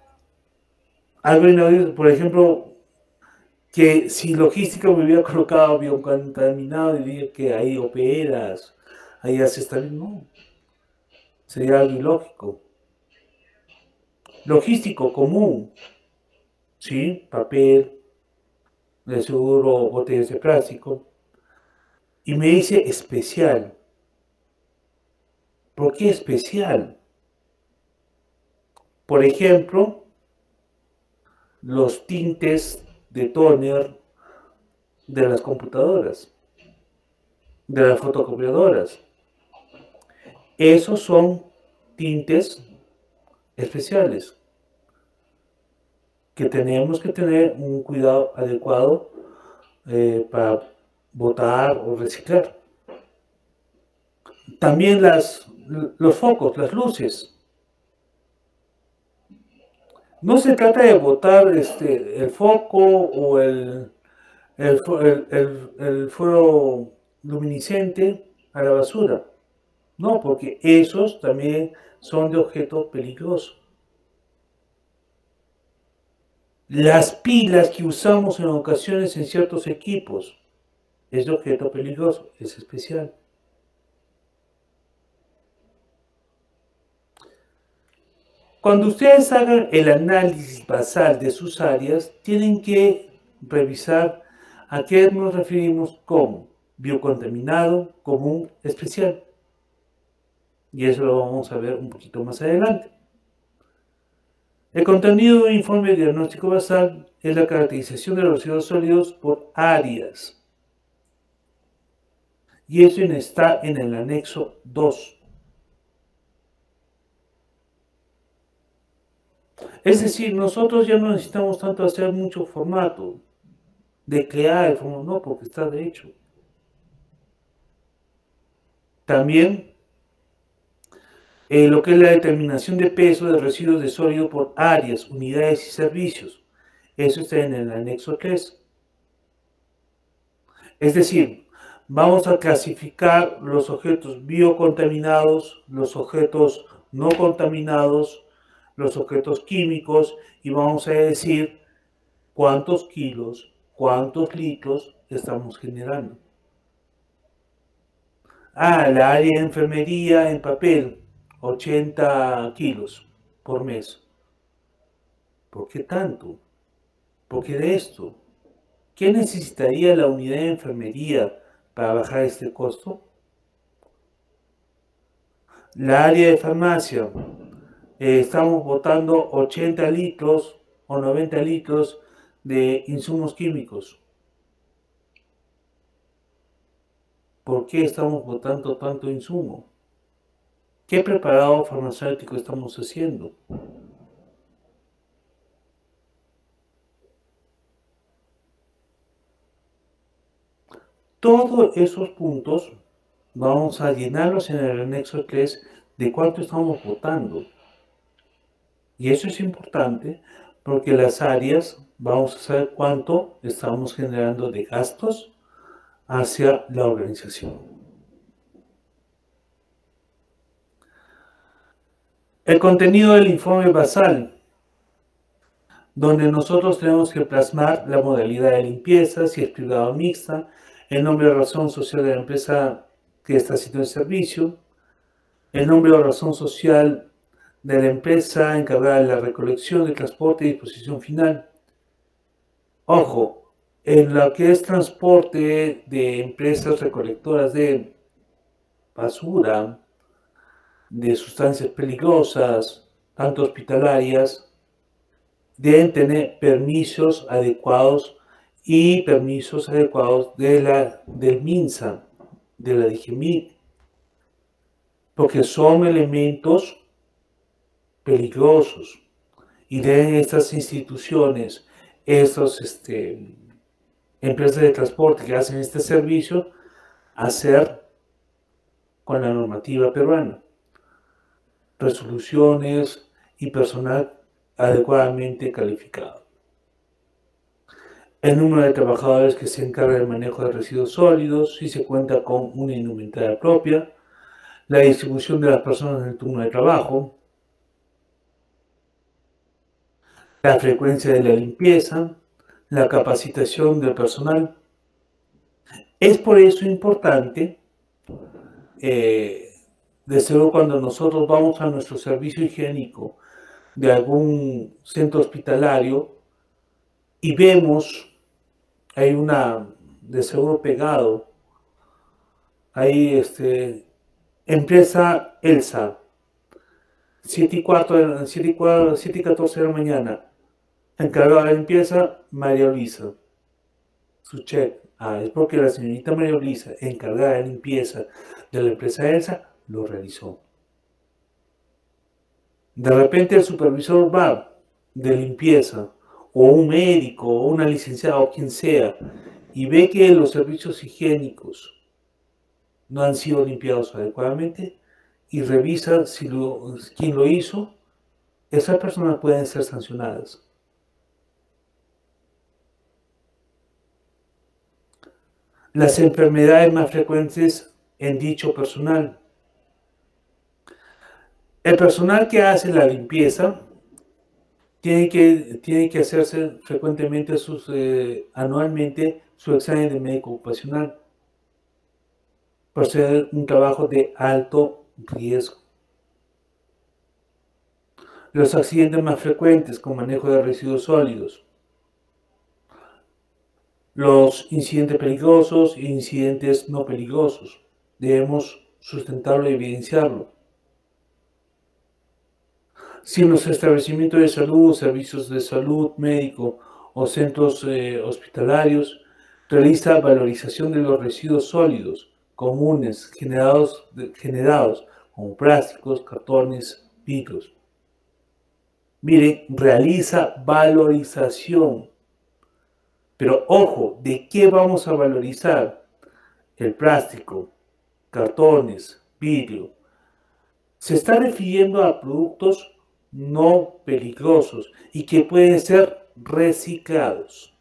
algo inaudito, por ejemplo, que si logística me hubiera colocado biocontaminado, diría que ahí operas, ahí haces también, no. Sería algo ilógico. Logístico común, ¿sí? Papel, de seguro, botellas de plástico. Y me dice especial. ¿Por qué especial? Por ejemplo, los tintes de tóner de las computadoras, de las fotocopiadoras. Esos son tintes especiales que tenemos que tener un cuidado adecuado para botar o reciclar. También los focos, las luces. No se trata de botar el foco o el foro luminiscente a la basura. No, porque esos también son de objeto peligroso. Las pilas que usamos en ocasiones en ciertos equipos es de objeto peligroso, es especial. Cuando ustedes hagan el análisis basal de sus áreas, tienen que revisar a qué nos referimos como biocontaminado, común, especial. Y eso lo vamos a ver un poquito más adelante. El contenido de un informe de diagnóstico basal es la caracterización de los residuos sólidos por áreas. Y eso está en el anexo 2. Es decir, nosotros ya no necesitamos tanto hacer mucho formato, de crear el formato, no, porque está de hecho. También lo que es la determinación de peso de residuos de sólido por áreas, unidades y servicios. Eso está en el anexo 3. Es decir, vamos a clasificar los objetos biocontaminados, los objetos no contaminados, los objetos químicos y vamos a decir cuántos kilos, cuántos litros estamos generando. La área de enfermería en papel, 80 kilos por mes. ¿Por qué tanto? ¿Por qué de esto? ¿Qué necesitaría la unidad de enfermería para bajar este costo? La área de farmacia, estamos botando 80 litros o 90 litros de insumos químicos. ¿Por qué estamos botando tanto insumo? ¿Qué preparado farmacéutico estamos haciendo? Todos esos puntos vamos a llenarlos en el anexo 3 de cuánto estamos botando. Y eso es importante porque las áreas vamos a saber cuánto estamos generando de gastos hacia la organización. El contenido del informe basal. donde nosotros tenemos que plasmar la modalidad de limpieza, si es privada o mixta, el nombre o razón social de la empresa que está haciendo el servicio, el nombre o razón social de la empresa encargada de la recolección, de transporte y disposición final. Ojo, en lo que es transporte de empresas recolectoras de basura, de sustancias peligrosas, tanto hospitalarias, deben tener permisos adecuados y permisos adecuados del MINSA, de la DGMIC, porque son elementos peligrosos y deben estas instituciones, estas empresas de transporte que hacen este servicio, hacer con la normativa peruana resoluciones y personal adecuadamente calificado. El número de trabajadores que se encarga del manejo de residuos sólidos, si se cuenta con una indumentaria propia, la distribución de las personas en el turno de trabajo, la frecuencia de la limpieza, la capacitación del personal. Es por eso importante, desde luego cuando nosotros vamos a nuestro servicio higiénico de algún centro hospitalario y vemos, hay una de seguro pegado, ahí empresa ELSA, 7:14 de la mañana, encargada de limpieza, María Luisa. Su check. Es porque la señorita María Luisa, encargada de limpieza de la empresa ELSA, lo realizó. De repente el supervisor va de limpieza, o un médico, o una licenciada, o quien sea, y ve que los servicios higiénicos no han sido limpiados adecuadamente, y revisa quién lo hizo, esas personas pueden ser sancionadas. Las enfermedades más frecuentes en dicho personal. El personal que hace la limpieza tiene que hacerse frecuentemente anualmente su examen de médico ocupacional por ser un trabajo de alto riesgo. Los accidentes más frecuentes con manejo de residuos sólidos. Los incidentes peligrosos e incidentes no peligrosos. Debemos sustentarlo y evidenciarlo. Si en los establecimientos de salud, servicios de salud, médico o centros hospitalarios realiza valorización de los residuos sólidos comunes generados como plásticos, cartones, vidrios. Mire, realiza valorización. Pero ojo, ¿de qué vamos a valorizar? El plástico, cartones, vidrio. Se está refiriendo a productos no peligrosos y que pueden ser reciclados.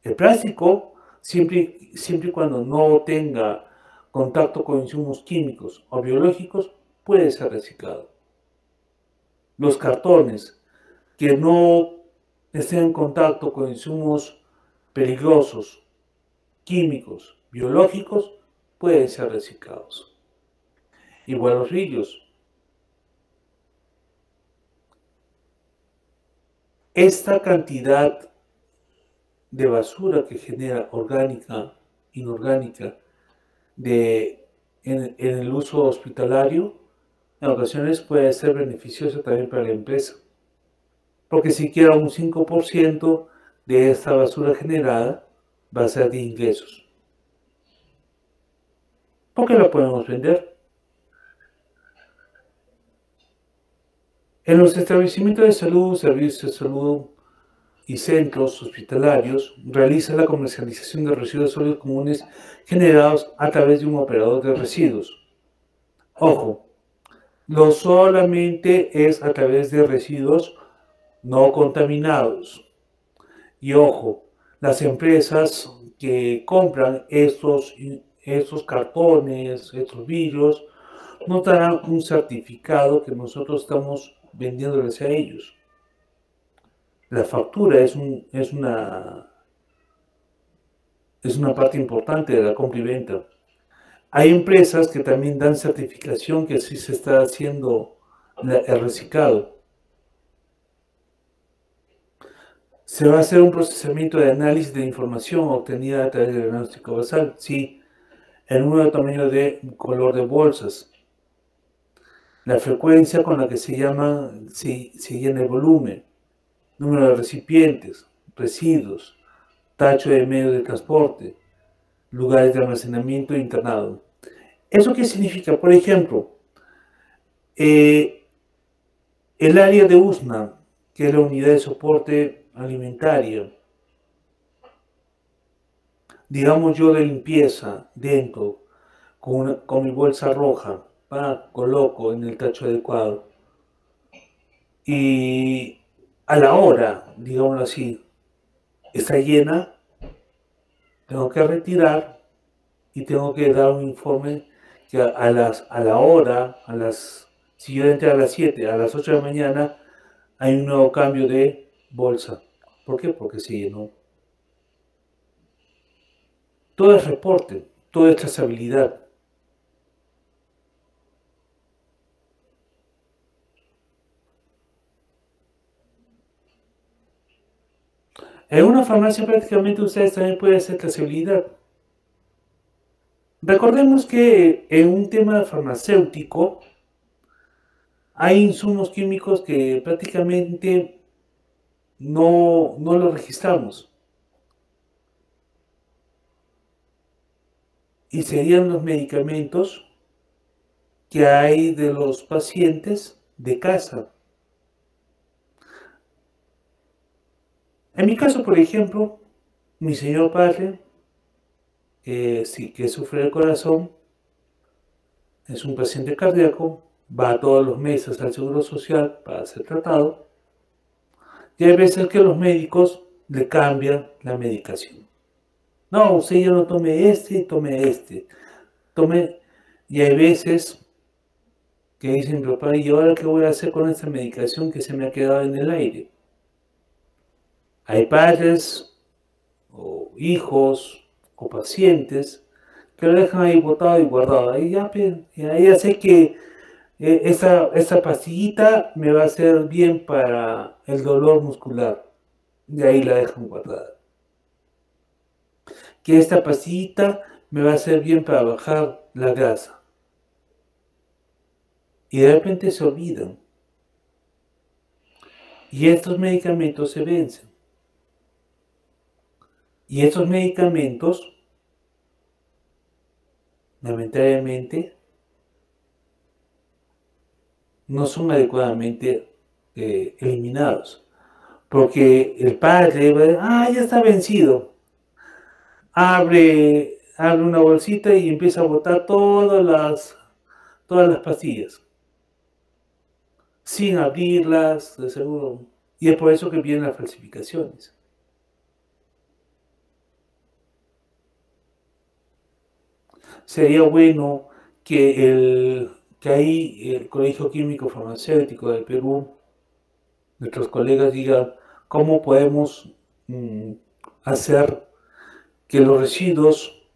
El plástico, siempre y cuando no tenga contacto con insumos químicos o biológicos, puede ser reciclado. Los cartones que no estén en contacto con insumos peligrosos, químicos, biológicos, pueden ser reciclados. Igual los vidrios. Esta cantidad de basura que genera orgánica, inorgánica, en el uso hospitalario, en ocasiones puede ser beneficiosa también para la empresa. Porque siquiera un 5% de esta basura generada va a ser de ingresos. ¿Por qué la podemos vender? En los establecimientos de salud, servicios de salud y centros hospitalarios realiza la comercialización de residuos sólidos comunes generados a través de un operador de residuos. Ojo, no solamente es a través de residuos no contaminados. Y ojo, las empresas que compran estos cartones, estos vidrios, nos darán un certificado que nosotros estamos vendiéndoles a ellos. La factura es una parte importante de la compra y venta. Hay empresas que también dan certificación que sí se está haciendo el reciclado. ¿Se va a hacer un procesamiento de análisis de información obtenida a través del diagnóstico basal? Sí. El número de tamaño de color de bolsas. La frecuencia con la que se llena el volumen. Número de recipientes, residuos, tacho de medios de transporte, lugares de almacenamiento e internado. ¿Eso qué significa? Por ejemplo, el área de USNA, que es la unidad de soporte alimentario, digamos yo de limpieza dentro, con mi bolsa roja, coloco en el tacho adecuado. Y a la hora, digámoslo así, está llena, tengo que retirar y tengo que dar un informe que si yo entré a las 7, a las 8 de la mañana, hay un nuevo cambio de bolsa. ¿Por qué? Porque se llenó. Todo es reporte, todo es trazabilidad. En una farmacia prácticamente ustedes también pueden hacer trazabilidad. Recordemos que en un tema farmacéutico hay insumos químicos que prácticamente no los registramos. Y serían los medicamentos que hay de los pacientes de casa. En mi caso, por ejemplo, mi señor padre, sí, que sufre del corazón, es un paciente cardíaco, va todos los meses al Seguro Social para ser tratado, y hay veces que los médicos le cambian la medicación. No, usted ya no tome este, tome este. Y hay veces que dicen, papá, ¿y ahora qué voy a hacer con esta medicación que se me ha quedado en el aire? Hay padres o hijos o pacientes que lo dejan ahí botado y guardado. Ahí ya sé que esa pastillita me va a hacer bien para el dolor muscular. Y ahí la dejan guardada. Que esta pastillita me va a hacer bien para bajar la grasa. Y de repente se olvidan. Y estos medicamentos se vencen. Y estos medicamentos, lamentablemente, no son adecuadamente eliminados. Porque el padre va a decir, ya está vencido. Abre una bolsita y empieza a botar todas las pastillas. Sin abrirlas, de seguro. Y es por eso que vienen las falsificaciones. Sería bueno que ahí el Colegio Químico Farmacéutico del Perú, nuestros colegas digan cómo podemos hacer que los residuos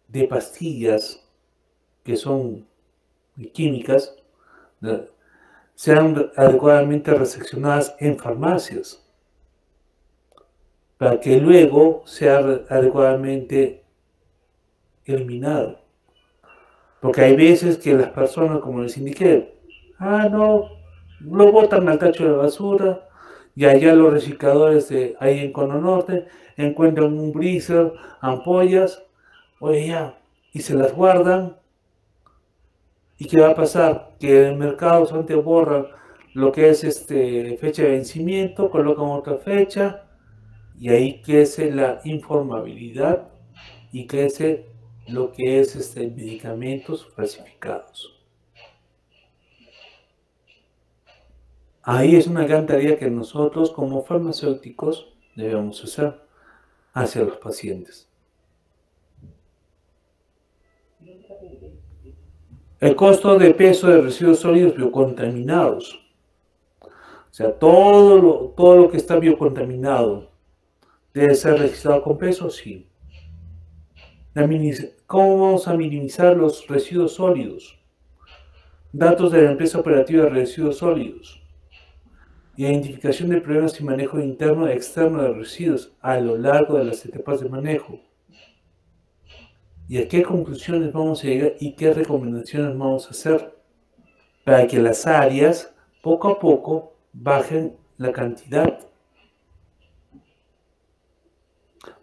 de pastillas que son químicas sean adecuadamente recepcionadas en farmacias para que luego sea adecuadamente eliminado. Porque hay veces que las personas, como les indiqué, no, lo botan al tacho de basura, y allá los recicladores ahí en Cono Norte encuentran un breezer, ampollas, y se las guardan. ¿Y qué va a pasar? Que en el mercado solamente borran lo que es fecha de vencimiento, colocan otra fecha, y ahí crece la informabilidad y crece lo que es medicamentos falsificados. Ahí es una gran tarea que nosotros como farmacéuticos debemos hacer hacia los pacientes. El costo de peso de residuos sólidos biocontaminados. sea, todo lo que está biocontaminado debe ser registrado con peso, sí. ¿Cómo vamos a minimizar los residuos sólidos? Datos de la empresa operativa de residuos sólidos. Identificación de problemas y manejo interno e externo de residuos a lo largo de las etapas de manejo. ¿Y a qué conclusiones vamos a llegar y qué recomendaciones vamos a hacer para que las áreas poco a poco bajen la cantidad?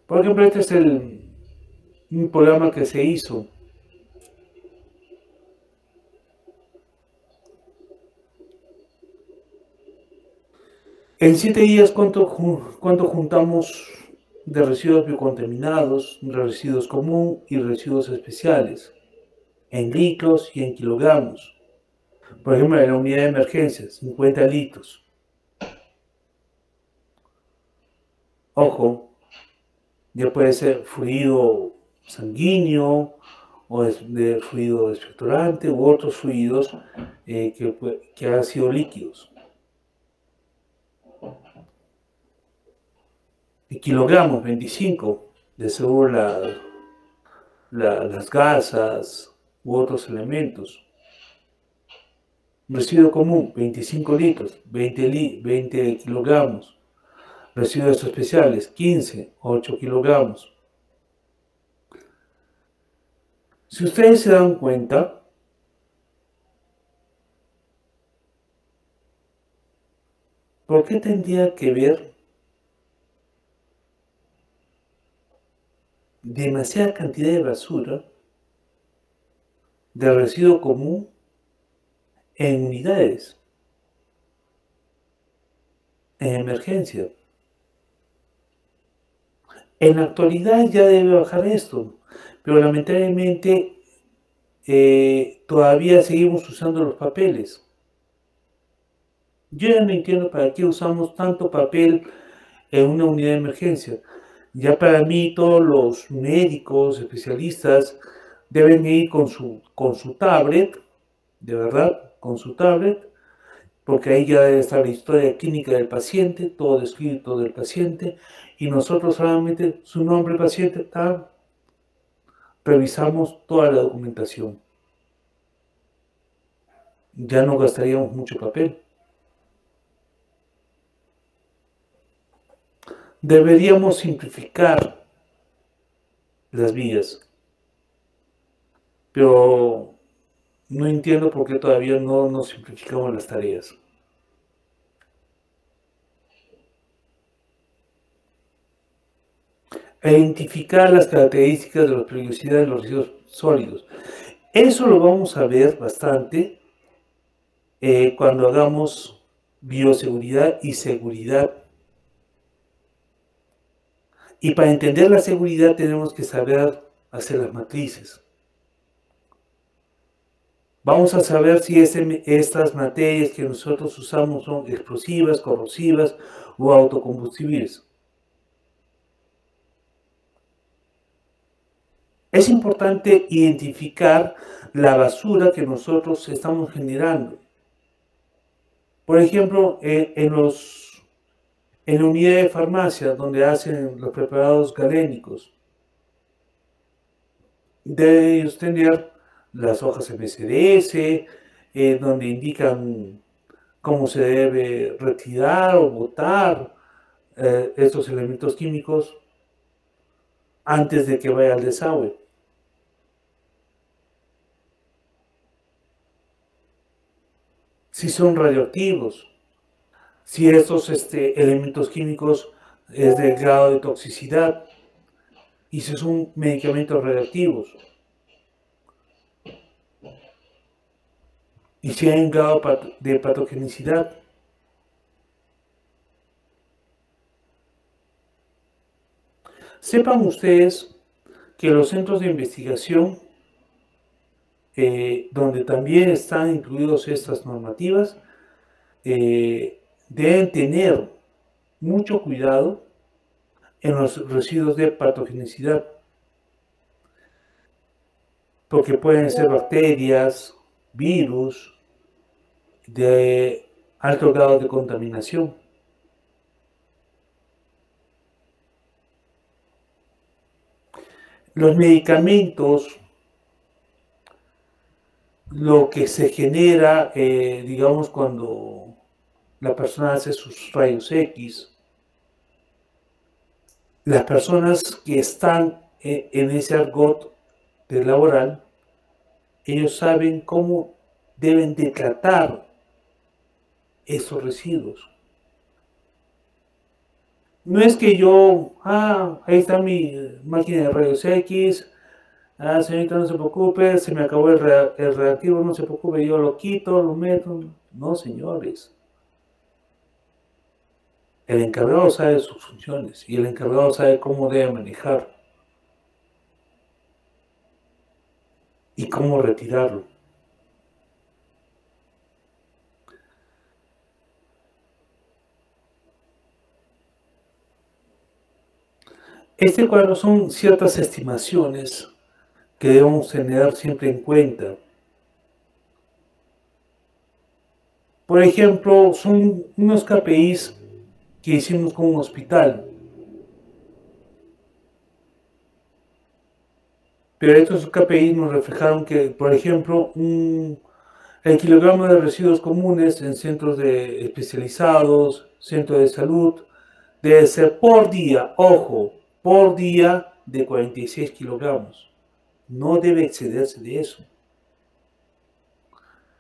Por ejemplo, este es un programa que se hizo. En 7 días, ¿cuánto juntamos de residuos biocontaminados, residuos comunes y residuos especiales? En litros y en kilogramos. Por ejemplo, en la unidad de emergencia, 50 litros. Ojo, ya puede ser fluido sanguíneo o de fluido expectorante u otros fluidos que han sido líquidos. Y kilogramos, 25, de seguro las gasas u otros elementos. Residuo común, 25 litros, 20 kilogramos. Residuos especiales, 15, 8 kilogramos. Si ustedes se dan cuenta, ¿por qué tendría que ver demasiada cantidad de basura de residuo común en unidades, en emergencia? En la actualidad ya debe bajar esto, pero lamentablemente todavía seguimos usando los papeles. Yo ya no entiendo para qué usamos tanto papel en una unidad de emergencia. Ya para mí todos los médicos, especialistas, deben ir con su tablet, de verdad, con su tablet, porque ahí ya debe estar la historia clínica del paciente, todo descrito del paciente, y nosotros solamente su nombre paciente, revisamos toda la documentación. Ya no gastaríamos mucho papel. Deberíamos simplificar las vías, pero no entiendo por qué todavía no nos simplificamos las tareas. Identificar las características de la peligrosidad de los residuos sólidos. Eso lo vamos a ver bastante cuando hagamos bioseguridad y seguridad. Y para entender la seguridad tenemos que saber hacer las matrices. Vamos a saber si estas materias que nosotros usamos son explosivas, corrosivas o autocombustibles. Es importante identificar la basura que nosotros estamos generando. Por ejemplo, en la unidad de farmacia donde hacen los preparados galénicos, deben tener las hojas MSDS, donde indican cómo se debe retirar o botar estos elementos químicos antes de que vaya al desagüe. Si son radioactivos, si estos elementos químicos es de grado de toxicidad y si son medicamentos radioactivos y si hay un grado de patogenicidad. Sepan ustedes que los centros de investigación, donde también están incluidos estas normativas, deben tener mucho cuidado en los residuos de patogenicidad, porque pueden ser bacterias, virus, alto grado de contaminación. Los medicamentos, lo que se genera, digamos, cuando la persona hace sus rayos X, las personas que están en ese argot de laboral, ellos saben cómo deben de tratar esos residuos. No es que yo, ahí está mi máquina de rayos X, señorita, no se preocupe, se me acabó el reactivo, no se preocupe, yo lo quito, lo meto. No, señores. El encargado sabe sus funciones y el encargado sabe cómo debe manejar y cómo retirarlo. Este cuadro son ciertas estimaciones que debemos tener siempre en cuenta. Por ejemplo, son unos KPIs que hicimos con un hospital. Pero estos KPIs nos reflejaron que, por ejemplo, el kilogramo de residuos comunes en centros especializados, centros de salud, debe ser por día, ojo, por día de 46 kilogramos. No debe excederse de eso.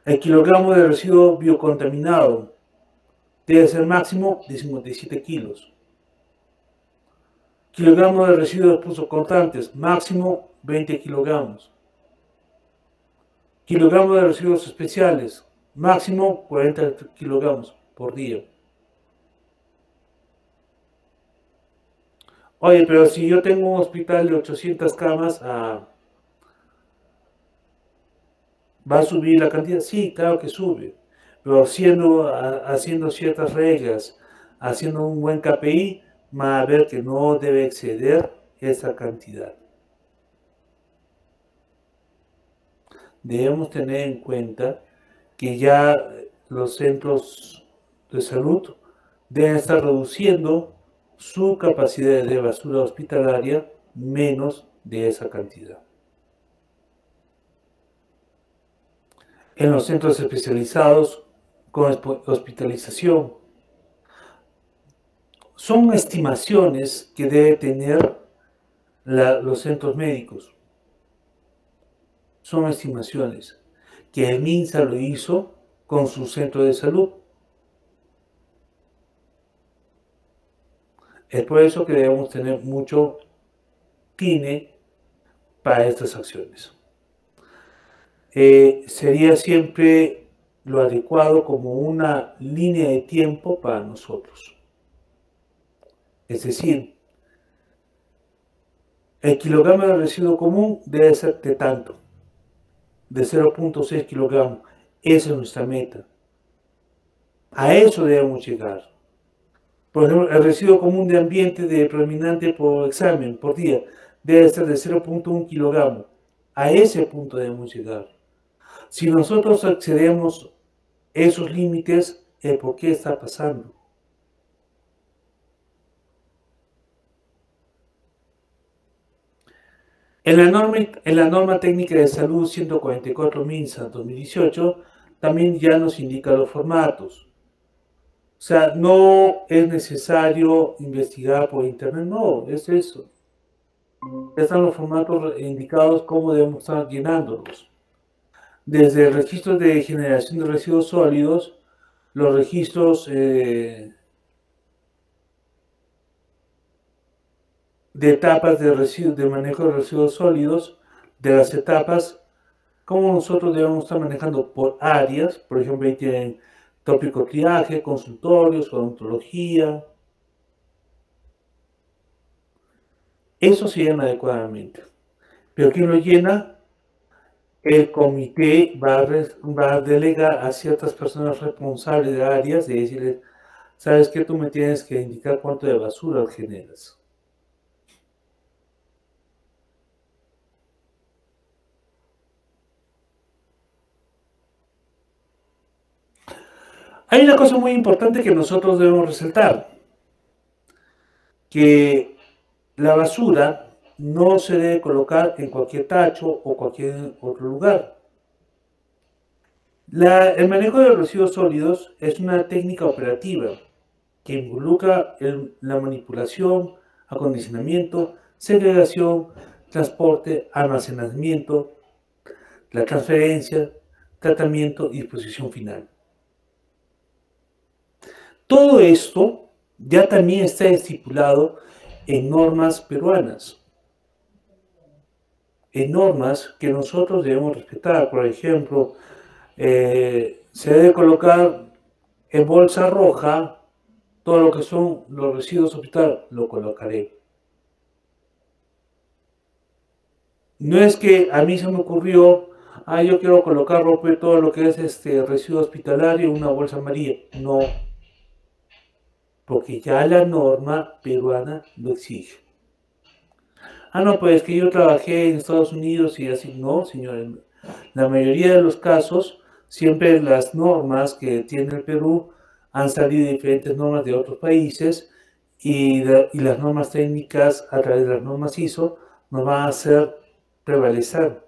El kilogramo de residuo biocontaminado debe ser máximo de 57 kilos. Kilogramo de residuos punzocortantes, máximo 20 kilogramos. Kilogramo de residuos especiales, máximo 40 kilogramos por día. Oye, pero si yo tengo un hospital de 800 camas, ¿va a subir la cantidad? Sí, claro que sube. Pero haciendo ciertas reglas, haciendo un buen KPI, va a ver que no debe exceder esa cantidad. Debemos tener en cuenta que ya los centros de salud deben estar reduciendo su capacidad de basura hospitalaria menos de esa cantidad. En los centros especializados con hospitalización, son estimaciones que deben tener los centros médicos. Son estimaciones que el MINSA lo hizo con su centro de salud. Es por eso que debemos tener mucho tine para estas acciones. Sería siempre lo adecuado como una línea de tiempo para nosotros. Es decir, el kilogramo de residuo común debe ser de tanto, de 0.6 kilogramos. Esa es nuestra meta. A eso debemos llegar. Por ejemplo, el residuo común de ambiente de predominante por examen, por día, debe ser de 0.1 kilogramos. A ese punto debemos llegar. Si nosotros excedemos esos límites, ¿por qué está pasando? En la norma técnica de salud 144 MINSA 2018 también ya nos indica los formatos. O sea, no es necesario investigar por internet, no, es eso. Ya están los formatos indicados cómo debemos estar llenándolos. Desde el registro de generación de residuos sólidos, los registros de etapas de manejo de residuos sólidos, de las etapas, cómo nosotros debemos estar manejando por áreas. Por ejemplo, ahí tienen tópico triaje, consultorios, odontología. Eso se llena adecuadamente. Pero ¿quién lo llena? El comité va a delegar a ciertas personas responsables de áreas de decirles, ¿sabes qué? Tú me tienes que indicar cuánto de basura generas. Hay una cosa muy importante que nosotros debemos resaltar, que la basura no se debe colocar en cualquier tacho o cualquier otro lugar. El manejo de residuos sólidos es una técnica operativa que involucra la manipulación, acondicionamiento, segregación, transporte, almacenamiento, la transferencia, tratamiento y disposición final. Todo esto ya también está estipulado en normas peruanas, en normas que nosotros debemos respetar. Por ejemplo, se debe colocar en bolsa roja todo lo que son los residuos hospitalarios, lo colocaré. No es que a mí se me ocurrió, yo quiero colocar todo lo que es residuo hospitalario en una bolsa amarilla. No, porque ya la norma peruana lo exige. No, pues que yo trabajé en Estados Unidos y así. No, señores. La mayoría de los casos, siempre las normas que tiene el Perú han salido diferentes normas de otros países y las normas técnicas a través de las normas ISO nos van a hacer prevalecer.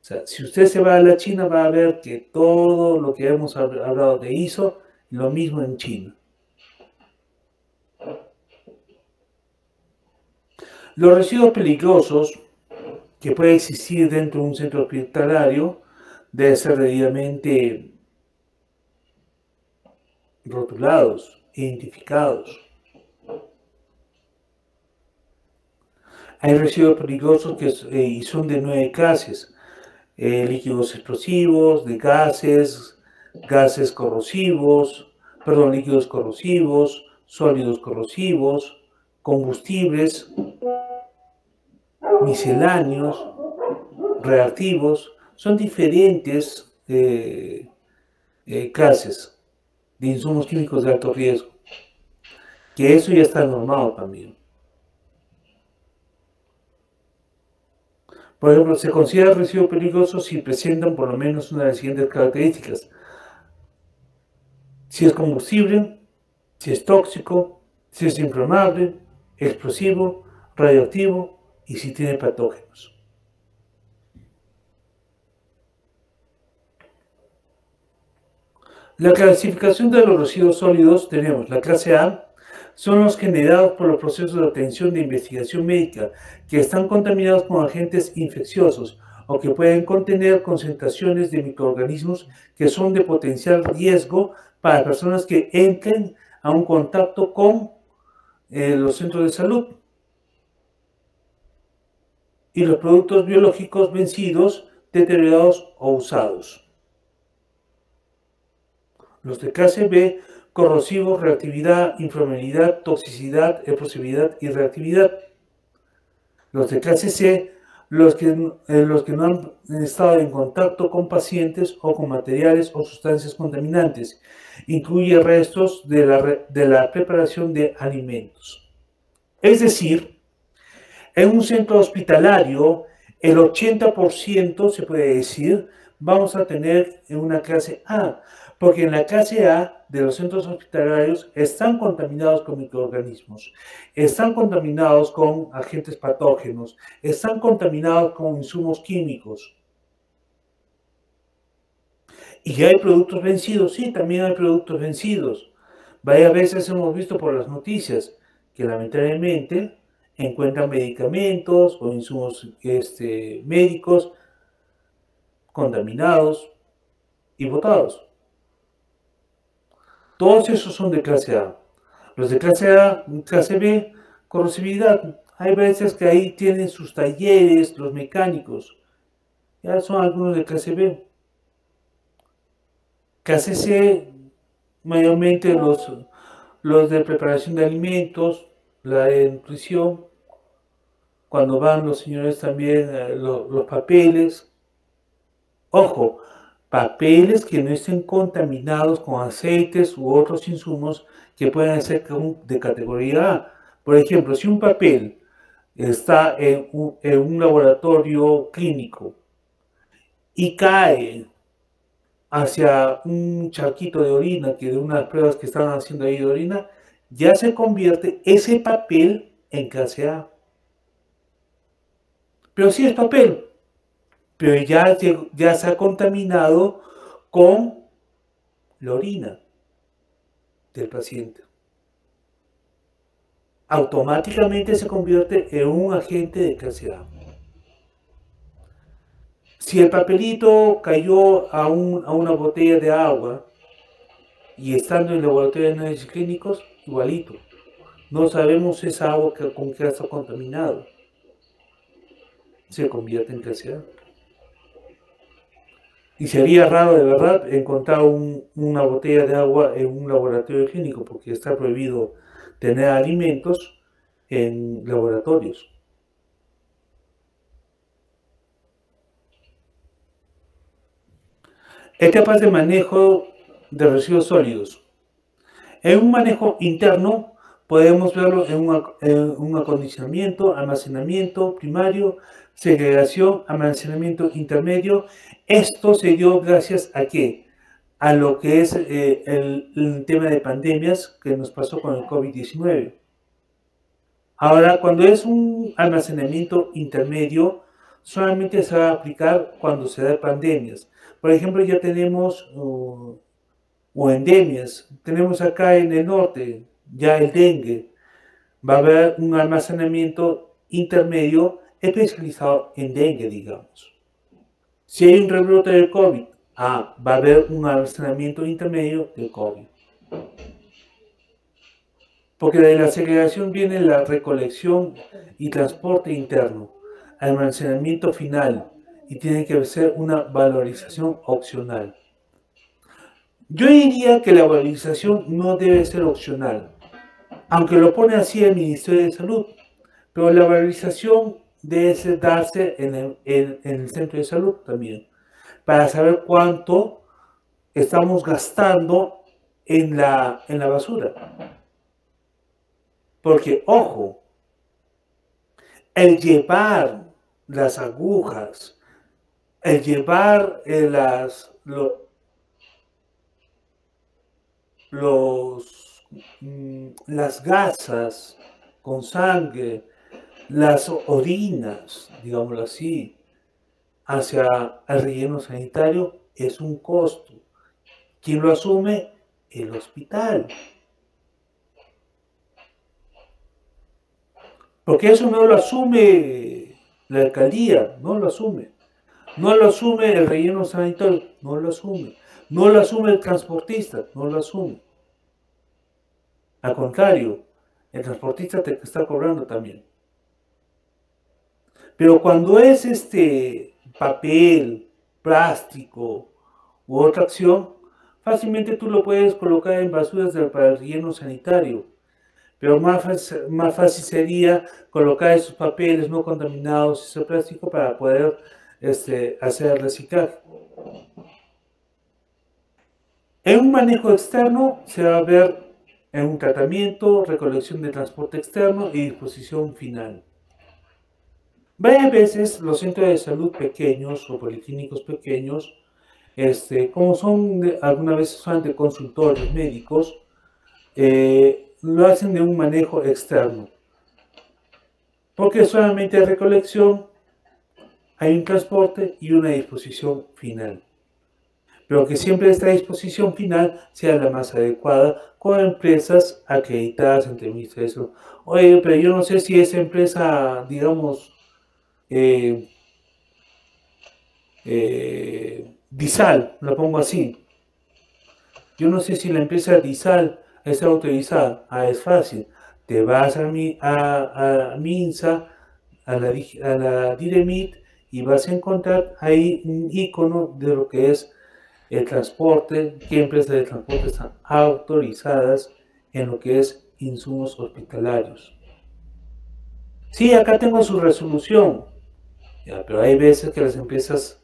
O sea, si usted se va a la China va a ver que todo lo que hemos hablado de ISO, lo mismo en China. Los residuos peligrosos que pueden existir dentro de un centro hospitalario deben ser debidamente rotulados, identificados. Hay residuos peligrosos y son de 9 clases. Líquidos explosivos, de gases corrosivos, líquidos corrosivos, sólidos corrosivos, combustibles, misceláneos, reactivos. Son diferentes clases de insumos químicos de alto riesgo, que eso ya está normado también. Por ejemplo, se considera residuo peligroso si presentan por lo menos una de las siguientes características: si es combustible, si es tóxico, si es inflamable, explosivo, radioactivo y si tiene patógenos. La clasificación de los residuos sólidos tenemos la clase A, son los generados por los procesos de atención de investigación médica que están contaminados con agentes infecciosos o que pueden contener concentraciones de microorganismos que son de potencial riesgo para personas que entren a un contacto con los centros de salud y los productos biológicos vencidos, deteriorados o usados. Los de clase B, corrosivos, reactividad, inflamabilidad, toxicidad, explosividad y reactividad. Los de clase C, los que no han estado en contacto con pacientes o con materiales o sustancias contaminantes. Incluye restos de la preparación de alimentos. Es decir, en un centro hospitalario, el 80% se puede decir, vamos a tener en una clase A, porque en la clase A de los centros hospitalarios están contaminados con microorganismos, están contaminados con agentes patógenos, están contaminados con insumos químicos. ¿Y hay productos vencidos? Sí, también hay productos vencidos. Varias veces hemos visto por las noticias que lamentablemente encuentran medicamentos o insumos médicos contaminados y botados. Todos esos son de clase A. Los de clase B, corrosividad. Hay veces que ahí tienen sus talleres, los mecánicos. Ya son algunos de clase B. Clase C, mayormente los de preparación de alimentos, la de nutrición. Cuando van los señores también, los papeles. Ojo, papeles que no estén contaminados con aceites u otros insumos que puedan ser de categoría A. Por ejemplo, si un papel está en un laboratorio clínico y cae hacia un charquito de orina, que de unas pruebas que estaban haciendo ahí de orina, ya se convierte ese papel en clase A. Pero sí es papel, pero ya se ha contaminado con la orina del paciente. Automáticamente se convierte en un agente de clase A. Si el papelito cayó a una botella de agua y estando en el laboratorio de análisis clínicos, igualito. No sabemos esa agua con qué está contaminado. Se convierte en clase A. Y sería raro de verdad encontrar una botella de agua en un laboratorio clínico, porque está prohibido tener alimentos en laboratorios. Etapas de manejo de residuos sólidos. En un manejo interno podemos verlo en un acondicionamiento, almacenamiento primario, segregación, almacenamiento intermedio. Esto se dio gracias a ¿qué? A lo que es el tema de pandemias que nos pasó con el COVID-19. Ahora, cuando es un almacenamiento intermedio, solamente se va a aplicar cuando se da pandemias. Por ejemplo, ya tenemos o endemias. Tenemos acá en el norte ya el dengue. Va a haber un almacenamiento intermedio especializado en dengue, digamos. Si hay un rebrote del COVID, va a haber un almacenamiento intermedio del COVID. Porque de la segregación viene la recolección y transporte interno, almacenamiento final, y tiene que ser una valorización opcional. Yo diría que la valorización no debe ser opcional, aunque lo pone así el Ministerio de Salud, pero la valorización debe darse en el centro de salud también, para saber cuánto estamos gastando en la basura. Porque, ojo, el llevar las agujas, el llevar las gasas con sangre, las orinas, digámoslo así, hacia el relleno sanitario es un costo. ¿Quién lo asume? El hospital. Porque eso no lo asume la alcaldía, no lo asume. No lo asume el relleno sanitario, no lo asume. No lo asume el transportista, no lo asume. Al contrario, el transportista te está cobrando también. Pero cuando es papel, plástico u otra acción, fácilmente tú lo puedes colocar en basuras para el relleno sanitario. Pero más fácil sería colocar esos papeles no contaminados, ese plástico, para poder hacer el reciclaje. En un manejo externo se va a ver en un tratamiento, recolección de transporte externo y disposición final. Varias veces los centros de salud pequeños o policlínicos pequeños, como son algunas veces solamente consultorios médicos, lo hacen de un manejo externo. Porque solamente hay recolección, hay un transporte y una disposición final. Pero que siempre esta disposición final sea la más adecuada con empresas acreditadas ante el Ministerio de Salud. Oye, pero yo no sé si esa empresa, digamos, Disal, lo pongo así. Yo no sé si la empresa Disal está autorizada. Es fácil. Te vas a MINSA, a la DIREMIT, y vas a encontrar ahí un icono de lo que es el transporte, qué empresas de transporte están autorizadas en lo que es insumos hospitalarios. Sí, acá tengo su resolución, pero hay veces que las empresas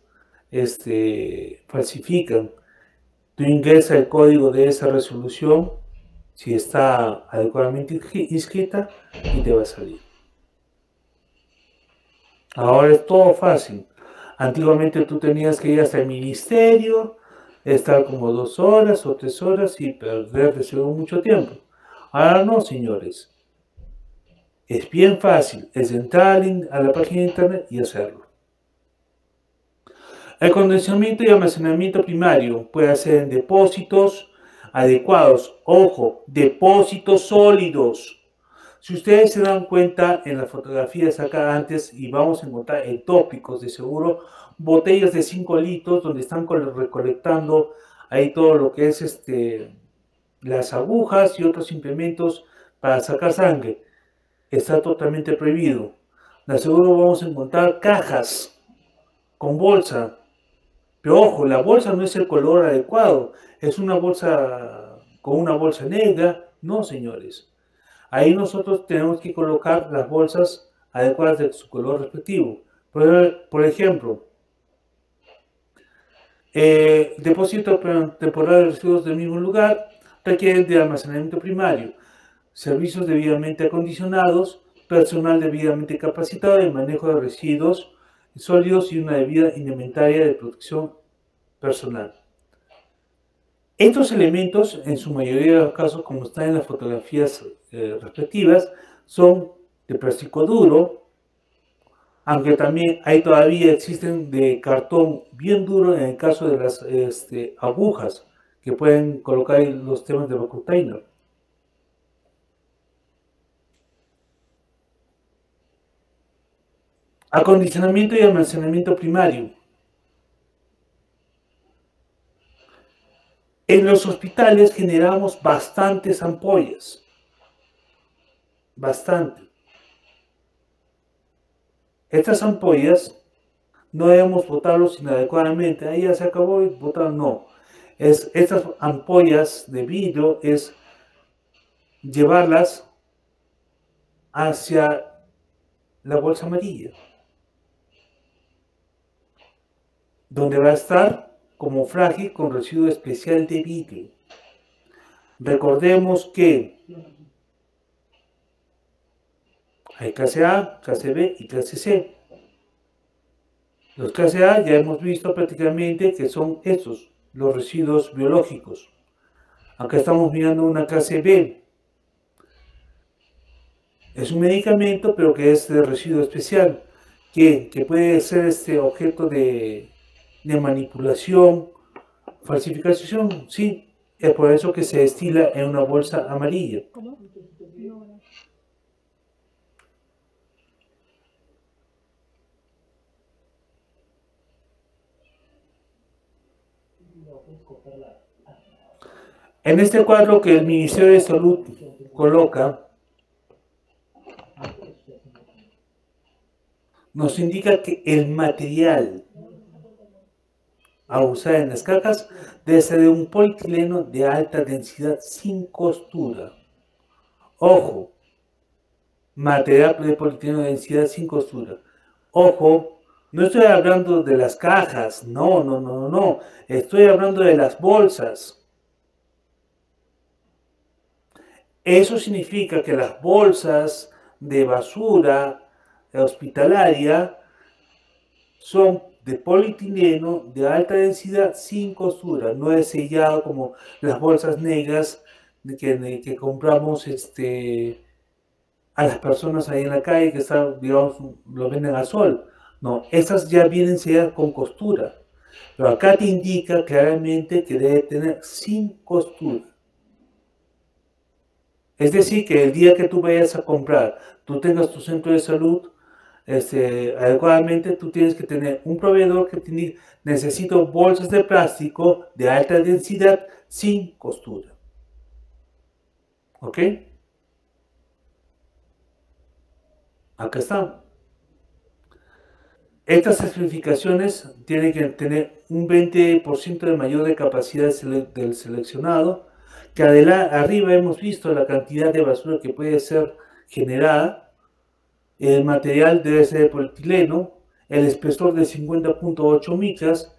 falsifican. Tú ingresas el código de esa resolución, si está adecuadamente inscrita, y te va a salir. Ahora es todo fácil. Antiguamente tú tenías que ir hasta el ministerio, estar como 2 horas o 3 horas y perder de seguro mucho tiempo. Ahora no, señores. Es bien fácil, es entrar a la página de internet y hacerlo. El condicionamiento y almacenamiento primario puede ser en depósitos adecuados. Ojo, depósitos sólidos. Si ustedes se dan cuenta en las fotografías acá antes, y vamos a encontrar en tópicos de seguro, botellas de 5 litros donde están recolectando ahí todo lo que es las agujas y otros implementos para sacar sangre. Está totalmente prohibido. De seguro vamos a encontrar cajas con bolsa. Pero ojo, la bolsa no es el color adecuado. Es una bolsa con una bolsa negra. No, señores. Ahí nosotros tenemos que colocar las bolsas adecuadas de su color respectivo. Por ejemplo, depósito temporal de residuos del mismo lugar requieren de almacenamiento primario, servicios debidamente acondicionados, personal debidamente capacitado en manejo de residuos sólidos y una debida indumentaria de protección personal. Estos elementos, en su mayoría de los casos, como están en las fotografías respectivas, son de plástico duro, aunque también todavía existen de cartón bien duro en el caso de las agujas que pueden colocar en los temas de container. Acondicionamiento y almacenamiento primario. En los hospitales generamos bastantes ampollas. Bastante. Estas ampollas no debemos botarlos inadecuadamente. Ahí ya se acabó y botar, no. Estas ampollas de vidrio es llevarlas hacia la bolsa amarilla, donde va a estar como frágil con residuo especial de vidrio. Recordemos que hay clase A, clase B y clase C. Los clase A ya hemos visto prácticamente que son estos, los residuos biológicos. Acá estamos mirando una clase B. Es un medicamento, pero que es de residuo especial, que puede ser objeto de manipulación, falsificación, sí. Es por eso que se destila en una bolsa amarilla. ¿Cómo? En este cuadro que el Ministerio de Salud coloca, nos indica que el material a usar en las cajas debe ser de un polietileno de alta densidad sin costura. Ojo, material de polietileno de densidad sin costura. Ojo, no estoy hablando de las cajas, no. Estoy hablando de las bolsas. Eso significa que las bolsas de basura hospitalaria son de polietileno de alta densidad sin costura, no es sellado como las bolsas negras que compramos a las personas ahí en la calle que están, digamos, lo venden al sol. No, estas ya vienen selladas con costura, pero acá te indica claramente que debe tener sin costura. Es decir, que el día que tú vayas a comprar, tú tengas tu centro de salud adecuadamente, tú tienes que tener un proveedor que te diga, necesito bolsas de plástico de alta densidad sin costura. ¿Ok? Acá está. Estas especificaciones tienen que tener un 20% de mayor de capacidad del seleccionado, que arriba hemos visto la cantidad de basura que puede ser generada. El material debe ser de polietileno, el espesor de 50.8 micras,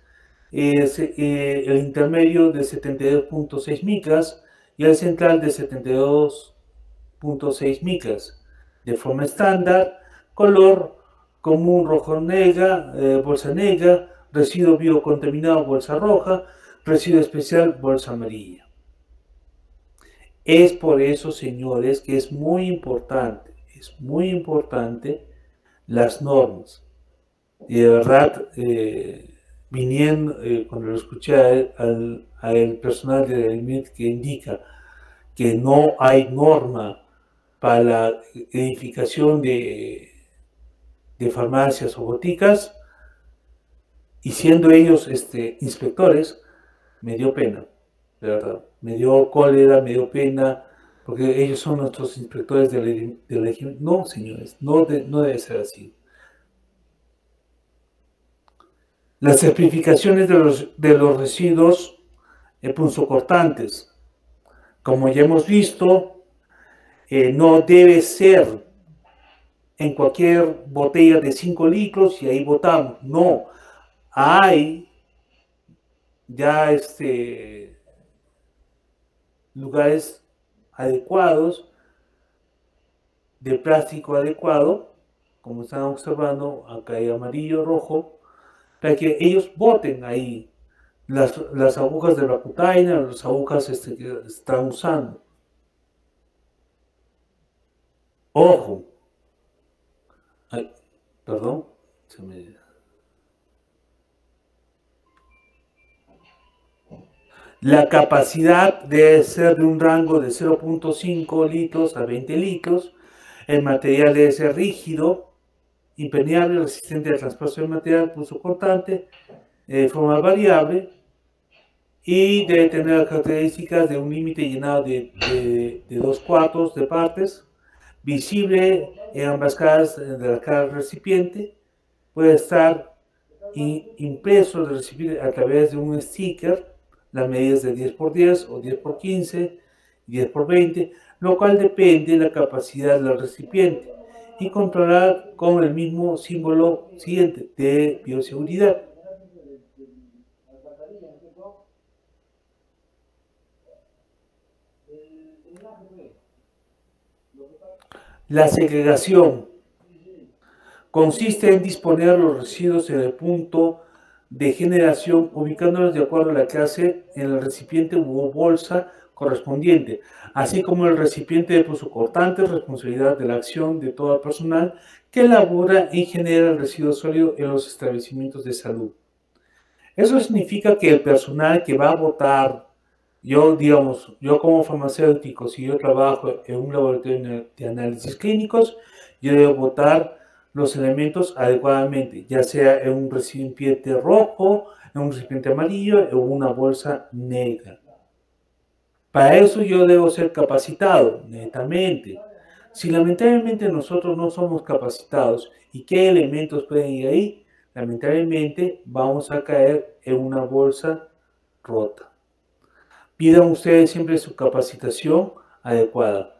el intermedio de 72.6 micras y el central de 72.6 micras. De forma estándar, color común rojo negra, bolsa negra, residuo biocontaminado bolsa roja, residuo especial, bolsa amarilla. Es por eso, señores, que es muy importante las normas. Y de verdad, viniendo, cuando lo escuché al personal del ANMET que indica que no hay norma para la edificación de farmacias o boticas, y siendo ellos inspectores, me dio pena, de verdad. Me dio cólera, me dio pena, porque ellos son nuestros inspectores de la higiene. No, señores, no debe ser así. Las certificaciones de los residuos punzocortantes, como ya hemos visto, no debe ser en cualquier botella de 5 litros y ahí botamos. No, hay ya lugares adecuados, de plástico adecuado, como están observando, acá hay amarillo, rojo, para que ellos boten ahí las agujas de la cutaina, las agujas que están usando. Ojo, ay, perdón, se me... La capacidad debe ser de un rango de 0.5 litros a 20 litros. El material debe ser rígido, impermeable, resistente al traspaso del material, punzocortante, de forma variable, y debe tener las características de un límite llenado de 2/4 de partes, visible en ambas caras de la cara del recipiente. Puede estar impreso el recipiente a través de un sticker. Las medidas de 10x10 o 10x15, 10x20, lo cual depende de la capacidad del recipiente, y controlar con el mismo símbolo siguiente de bioseguridad. La segregación consiste en disponer los residuos en el punto de generación, ubicándolos de acuerdo a la clase en el recipiente u bolsa correspondiente, así como el recipiente de punzocortante, responsabilidad de la acción de todo el personal que elabora y genera el residuo sólido en los establecimientos de salud. Eso significa que el personal que va a botar, yo como farmacéutico, si yo trabajo en un laboratorio de análisis clínicos, yo debo botar los elementos adecuadamente, ya sea en un recipiente rojo, en un recipiente amarillo o en una bolsa negra. Para eso yo debo ser capacitado, netamente. Si lamentablemente nosotros no somos capacitados y qué elementos pueden ir ahí, lamentablemente vamos a caer en una bolsa rota. Pidan ustedes siempre su capacitación adecuada.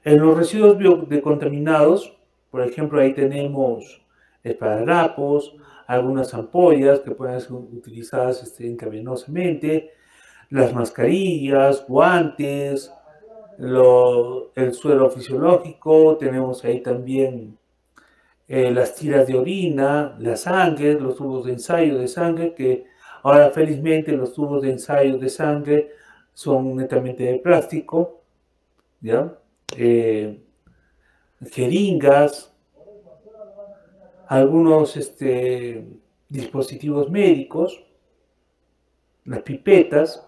En los residuos biodecontaminados, por ejemplo, ahí tenemos esparadrapos, algunas ampollas que pueden ser utilizadas intravenosamente, las mascarillas, guantes, el suero fisiológico, tenemos ahí también las tiras de orina, la sangre, los tubos de ensayo de sangre, que ahora felizmente los tubos de ensayo de sangre son netamente de plástico, ¿ya? Jeringas, algunos dispositivos médicos, las pipetas,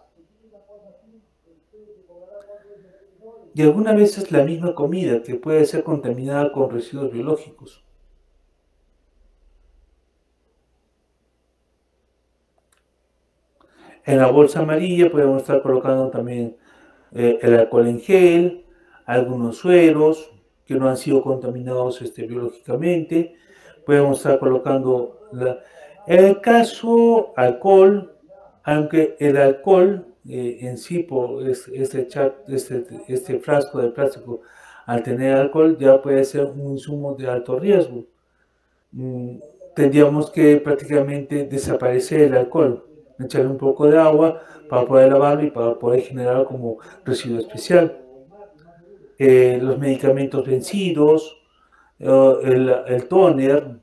y algunas veces la misma comida que puede ser contaminada con residuos biológicos. En la bolsa amarilla podemos estar colocando también el alcohol en gel, algunos sueros que no han sido contaminados biológicamente. Podemos estar colocando en el caso alcohol, aunque el alcohol en sí, por este frasco de plástico, al tener alcohol ya puede ser un insumo de alto riesgo. Tendríamos que prácticamente desaparecer el alcohol, echarle un poco de agua para poder lavarlo y para poder generarlo como residuo especial. Los medicamentos vencidos, el tóner.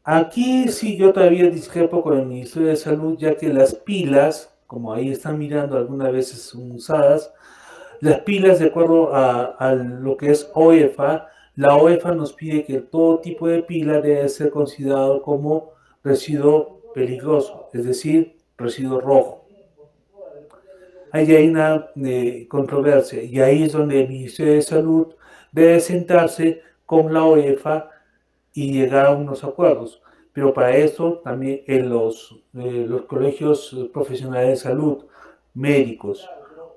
Aquí sí yo todavía discrepo con el Ministerio de Salud, ya que las pilas como ahí están mirando, algunas veces son usadas. Las pilas, de acuerdo a lo que es OEFA, la OEFA nos pide que todo tipo de pila debe ser considerado como residuo peligroso, es decir, residuo rojo. Ahí hay una controversia y ahí es donde el Ministerio de Salud debe sentarse con la OEFA y llegar a unos acuerdos. Pero para eso también en los colegios profesionales de salud, médicos,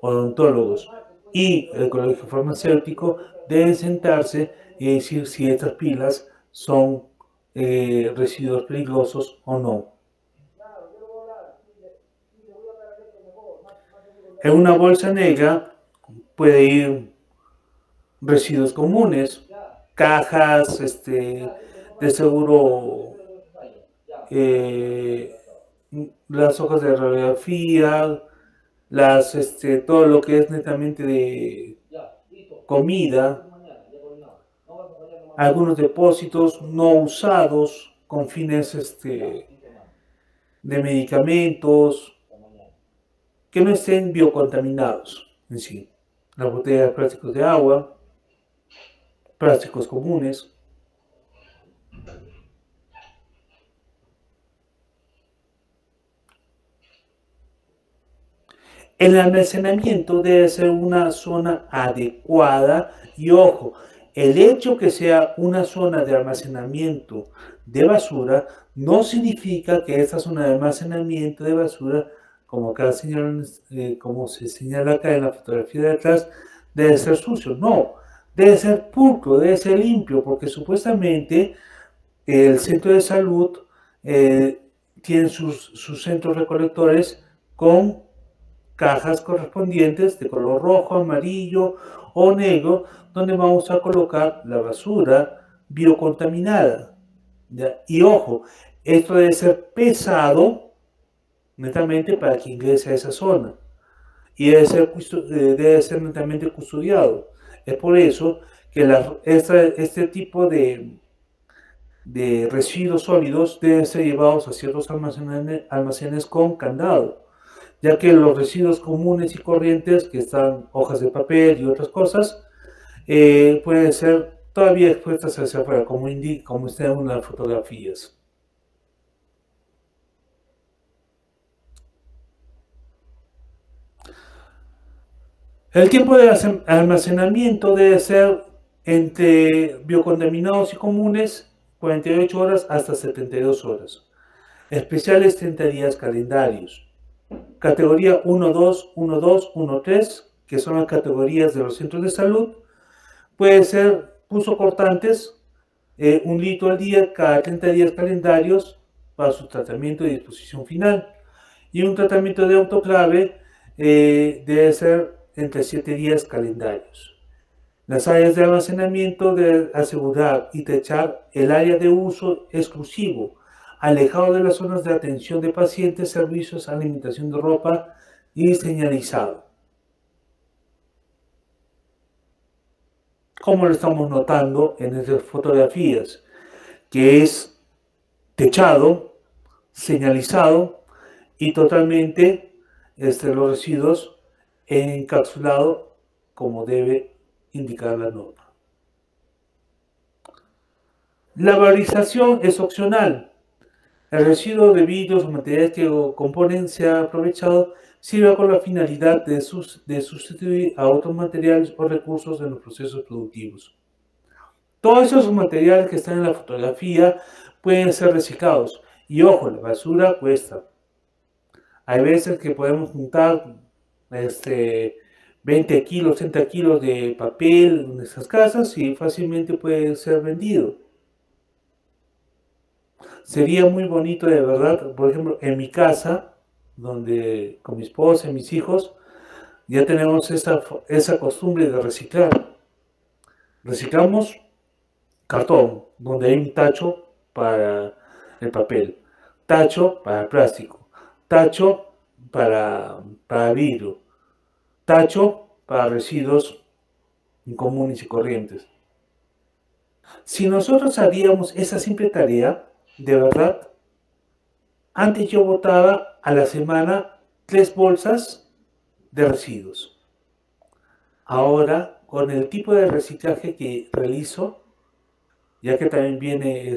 odontólogos y el colegio farmacéutico deben sentarse y decir si estas pilas son residuos peligrosos o no. En una bolsa negra puede ir residuos comunes, cajas, de seguro las hojas de radiografía, todo lo que es netamente de comida, algunos depósitos no usados con fines de medicamentos que no estén biocontaminados en sí. Las botellas de plásticos de agua, plásticos comunes. El almacenamiento debe ser una zona adecuada y ojo, el hecho que sea una zona de almacenamiento de basura no significa que esta zona de almacenamiento de basura, como como se señala acá en la fotografía de atrás, debe ser sucio. No, debe ser pulcro, debe ser limpio, porque supuestamente el centro de salud tiene sus centros recolectores con cajas correspondientes de color rojo, amarillo o negro, donde vamos a colocar la basura biocontaminada. ¿Ya? Y ojo, esto debe ser pesado netamente para que ingrese a esa zona y debe ser netamente custodiado. Es por eso que este tipo de residuos sólidos deben ser llevados a ciertos almacenes con candado, ya que los residuos comunes y corrientes, que están hojas de papel y otras cosas, pueden ser todavía expuestas hacia afuera, como está en las fotografías. El tiempo de almacenamiento debe ser entre biocontaminados y comunes 48 horas hasta 72 horas. Especiales 30 días calendarios. Categoría 1, 2, 1, 2, 1, 3, que son las categorías de los centros de salud. Puede ser punzocortantes, 1 litro al día cada 30 días calendarios para su tratamiento y disposición final. Y un tratamiento de autoclave debe ser entre 7 días calendarios. Las áreas de almacenamiento deben asegurar y techar el área de uso exclusivo, alejado de las zonas de atención de pacientes, servicios, alimentación de ropa y señalizado. Como lo estamos notando en estas fotografías, que es techado, señalizado y totalmente los residuos encapsulado como debe indicar la norma. La valorización es opcional. El residuo de vidrios o materiales que lo componen sea aprovechado sirva con la finalidad de sustituir a otros materiales o recursos en los procesos productivos. Todos esos materiales que están en la fotografía pueden ser reciclados. Y ojo, la basura cuesta. Hay veces que podemos juntar 20 kilos, 30 kilos de papel en esas casas y fácilmente puede ser vendido. Sería muy bonito de verdad, por ejemplo, en mi casa, donde con mi esposa y mis hijos, ya tenemos esa costumbre de reciclar. Reciclamos cartón, donde hay un tacho para el papel, tacho para el plástico, tacho para vidrio, tacho para residuos comunes y corrientes. Si nosotros haríamos esa simple tarea, de verdad, antes yo botaba a la semana 3 bolsas de residuos. Ahora, con el tipo de reciclaje que realizo, ya que también viene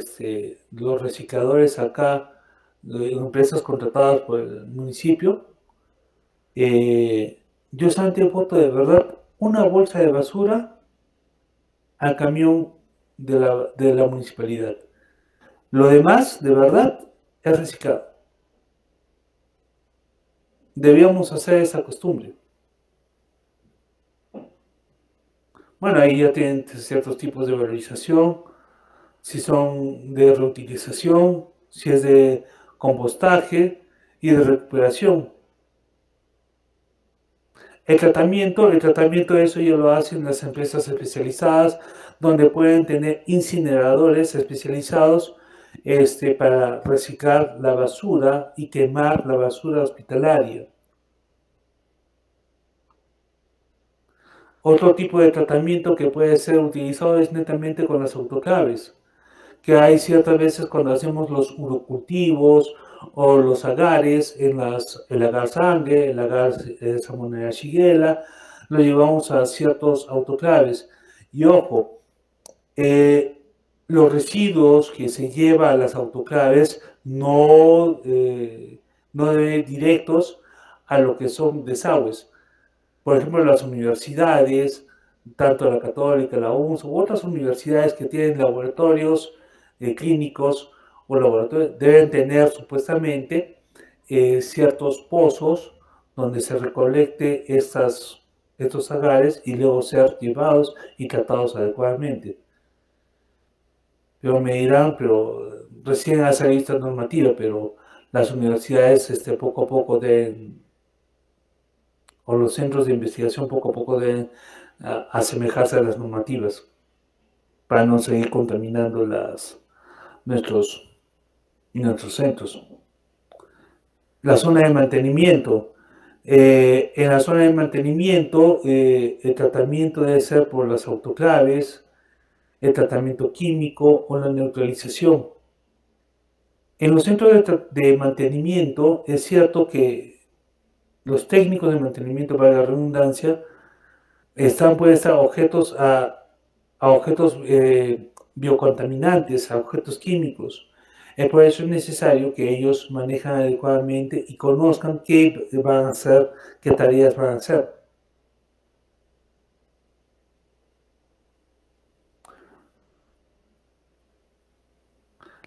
los recicladores acá, empresas contratadas por el municipio, yo solamente voto de verdad una bolsa de basura al camión de la municipalidad. Lo demás, de verdad, es reciclado. Debíamos hacer esa costumbre. Bueno, ahí ya tienen ciertos tipos de valorización, si son de reutilización, si es de compostaje y de recuperación. El tratamiento de eso ya lo hacen las empresas especializadas, donde pueden tener incineradores especializados para reciclar la basura y quemar la basura hospitalaria. Otro tipo de tratamiento que puede ser utilizado es netamente con las autoclaves, que hay ciertas veces cuando hacemos los urocultivos o los agares, el agar sangre, el agar salmonella shigella, lo llevamos a ciertos autoclaves. Y ojo, los residuos que se lleva a las autoclaves no deben ir directos a lo que son desagües. Por ejemplo, las universidades, tanto la Católica, la UNS u otras universidades que tienen laboratorios clínicos o laboratorios, deben tener supuestamente ciertos pozos donde se recolecte estos agares y luego ser llevados y tratados adecuadamente. Pero me dirán, pero recién ha salido esta normativa, pero las universidades poco a poco deben, o los centros de investigación poco a poco deben asemejarse a las normativas para no seguir contaminando nuestros centros. La zona de mantenimiento. En la zona de mantenimiento, el tratamiento debe ser por las autoclaves, el tratamiento químico o la neutralización. En los centros de mantenimiento es cierto que los técnicos de mantenimiento, para la redundancia, pueden estar objetos a objetos biocontaminantes, a objetos químicos. Por eso es necesario que ellos manejen adecuadamente y conozcan qué van a hacer, qué tareas van a hacer.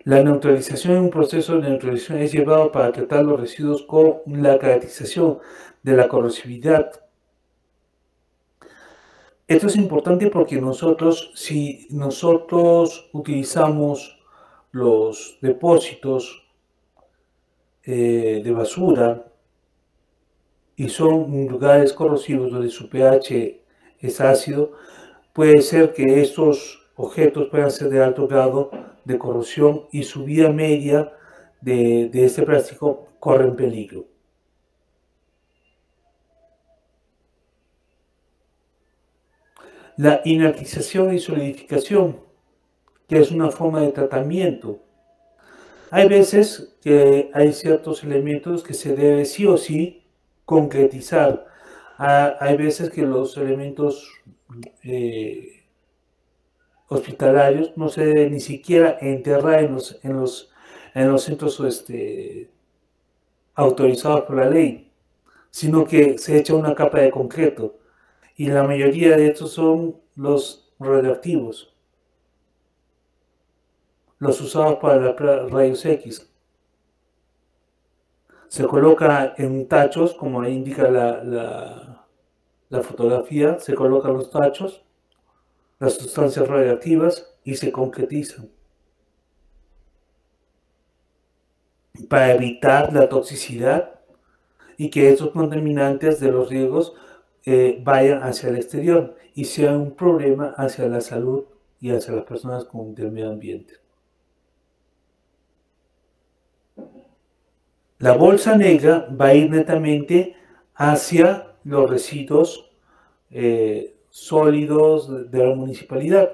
La neutralización en un proceso de neutralización es llevado para tratar los residuos con la caracterización de la corrosividad. Esto es importante porque si nosotros utilizamos los depósitos de basura y son lugares corrosivos donde su pH es ácido, puede ser que estos objetos puedan ser de alto grado de corrosión y su vida media de este plástico corre en peligro. La inertización y solidificación, que es una forma de tratamiento. Hay veces que hay ciertos elementos que se debe sí o sí concretizar. Hay veces que los elementos hospitalarios no se deben ni siquiera enterrar en los centros autorizados por la ley, sino que se echa una capa de concreto. Y la mayoría de estos son los radioactivos, los usados para los rayos X. Se coloca en tachos, como indica la fotografía, se colocan los tachos, las sustancias radioactivas y se concretizan para evitar la toxicidad y que esos contaminantes de los riegos vayan hacia el exterior y sean un problema hacia la salud y hacia las personas del medio ambiente. La bolsa negra va a ir netamente hacia los residuos sólidos de la municipalidad,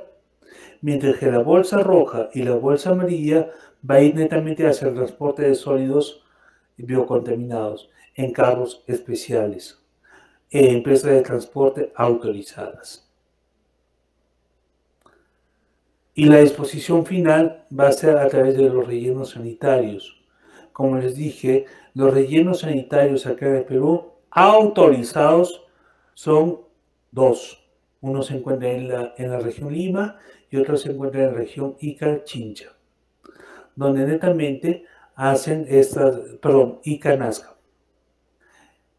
mientras que la bolsa roja y la bolsa amarilla va a ir netamente hacia el transporte de sólidos biocontaminados. en carros especiales, en empresas de transporte autorizadas. Y la disposición final va a ser a través de los rellenos sanitarios. Como les dije, los rellenos sanitarios acá en el Perú autorizados son dos. Uno se encuentra en la región Lima y otro se encuentra en la región Ica, Chincha, donde netamente hacen Ica, Nazca,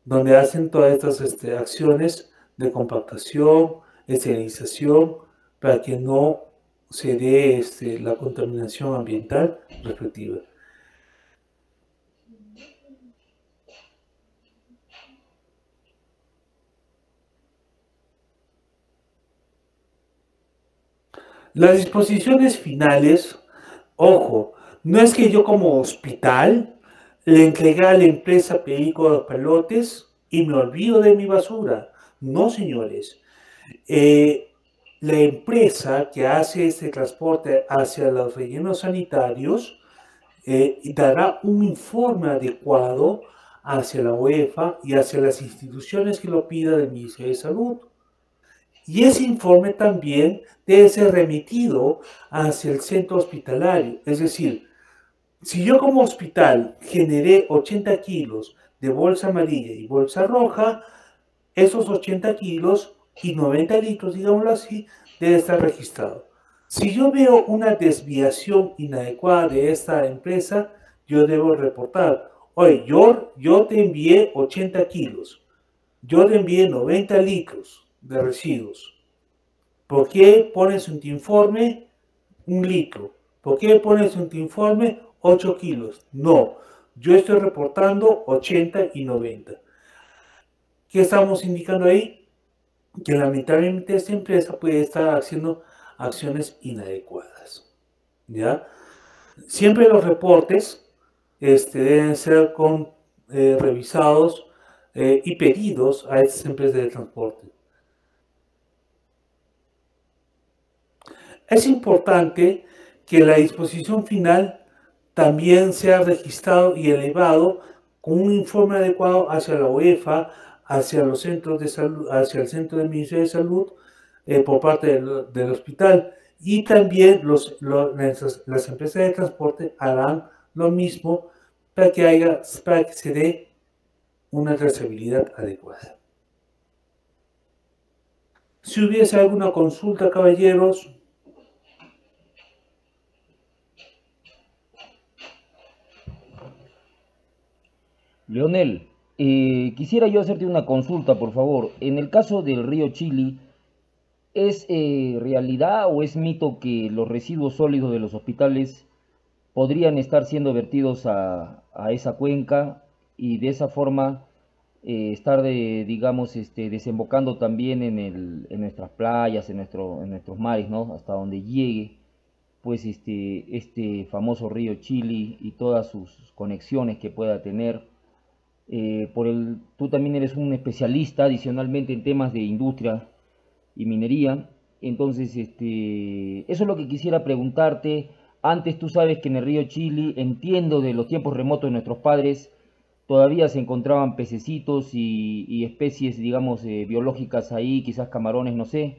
donde hacen todas estas acciones de compactación, esterilización, para que no se dé la contaminación ambiental respectiva. Las disposiciones finales, ojo, no es que yo como hospital le entregue a la empresa Perico los Palotes y me olvido de mi basura. No, señores. La empresa que hace este transporte hacia los rellenos sanitarios dará un informe adecuado hacia la UEFA y hacia las instituciones que lo pidan del Ministerio de Salud. Y ese informe también debe ser remitido hacia el centro hospitalario. Es decir, si yo como hospital generé 80 kilos de bolsa amarilla y bolsa roja, esos 80 kilos y 90 litros, digámoslo así, debe estar registrado. Si yo veo una desviación inadecuada de esta empresa, yo debo reportar, oye, yo te envié 80 kilos, yo te envié 90 litros de residuos. ¿Por qué pones en tu informe 1 litro? ¿Por qué pones en tu informe 8 kilos? No, yo estoy reportando 80 y 90. ¿Qué estamos indicando ahí? Que lamentablemente esta empresa puede estar haciendo acciones inadecuadas, ¿ya? Siempre los reportes deben ser revisados y pedidos a estas empresas de transporte. Es importante que la disposición final también sea registrado y elevado con un informe adecuado hacia la UEFA, hacia los centros de salud, hacia el centro del Ministerio de Salud por parte del hospital. Y también las empresas de transporte harán lo mismo para que se dé una trazabilidad adecuada. Si hubiese alguna consulta, caballeros. Leonel, quisiera yo hacerte una consulta, por favor. En el caso del río Chili, ¿es realidad o es mito que los residuos sólidos de los hospitales podrían estar siendo vertidos a esa cuenca y de esa forma estar, digamos, desembocando también en nuestras playas, en nuestros mares, ¿no? Hasta donde llegue, pues, este famoso río Chili y todas sus conexiones que pueda tener? Tú también eres un especialista adicionalmente en temas de industria y minería. Entonces, eso es lo que quisiera preguntarte. Antes tú sabes que en el río Chili, entiendo de los tiempos remotos de nuestros padres, todavía se encontraban pececitos y especies, digamos, biológicas ahí, quizás camarones, no sé.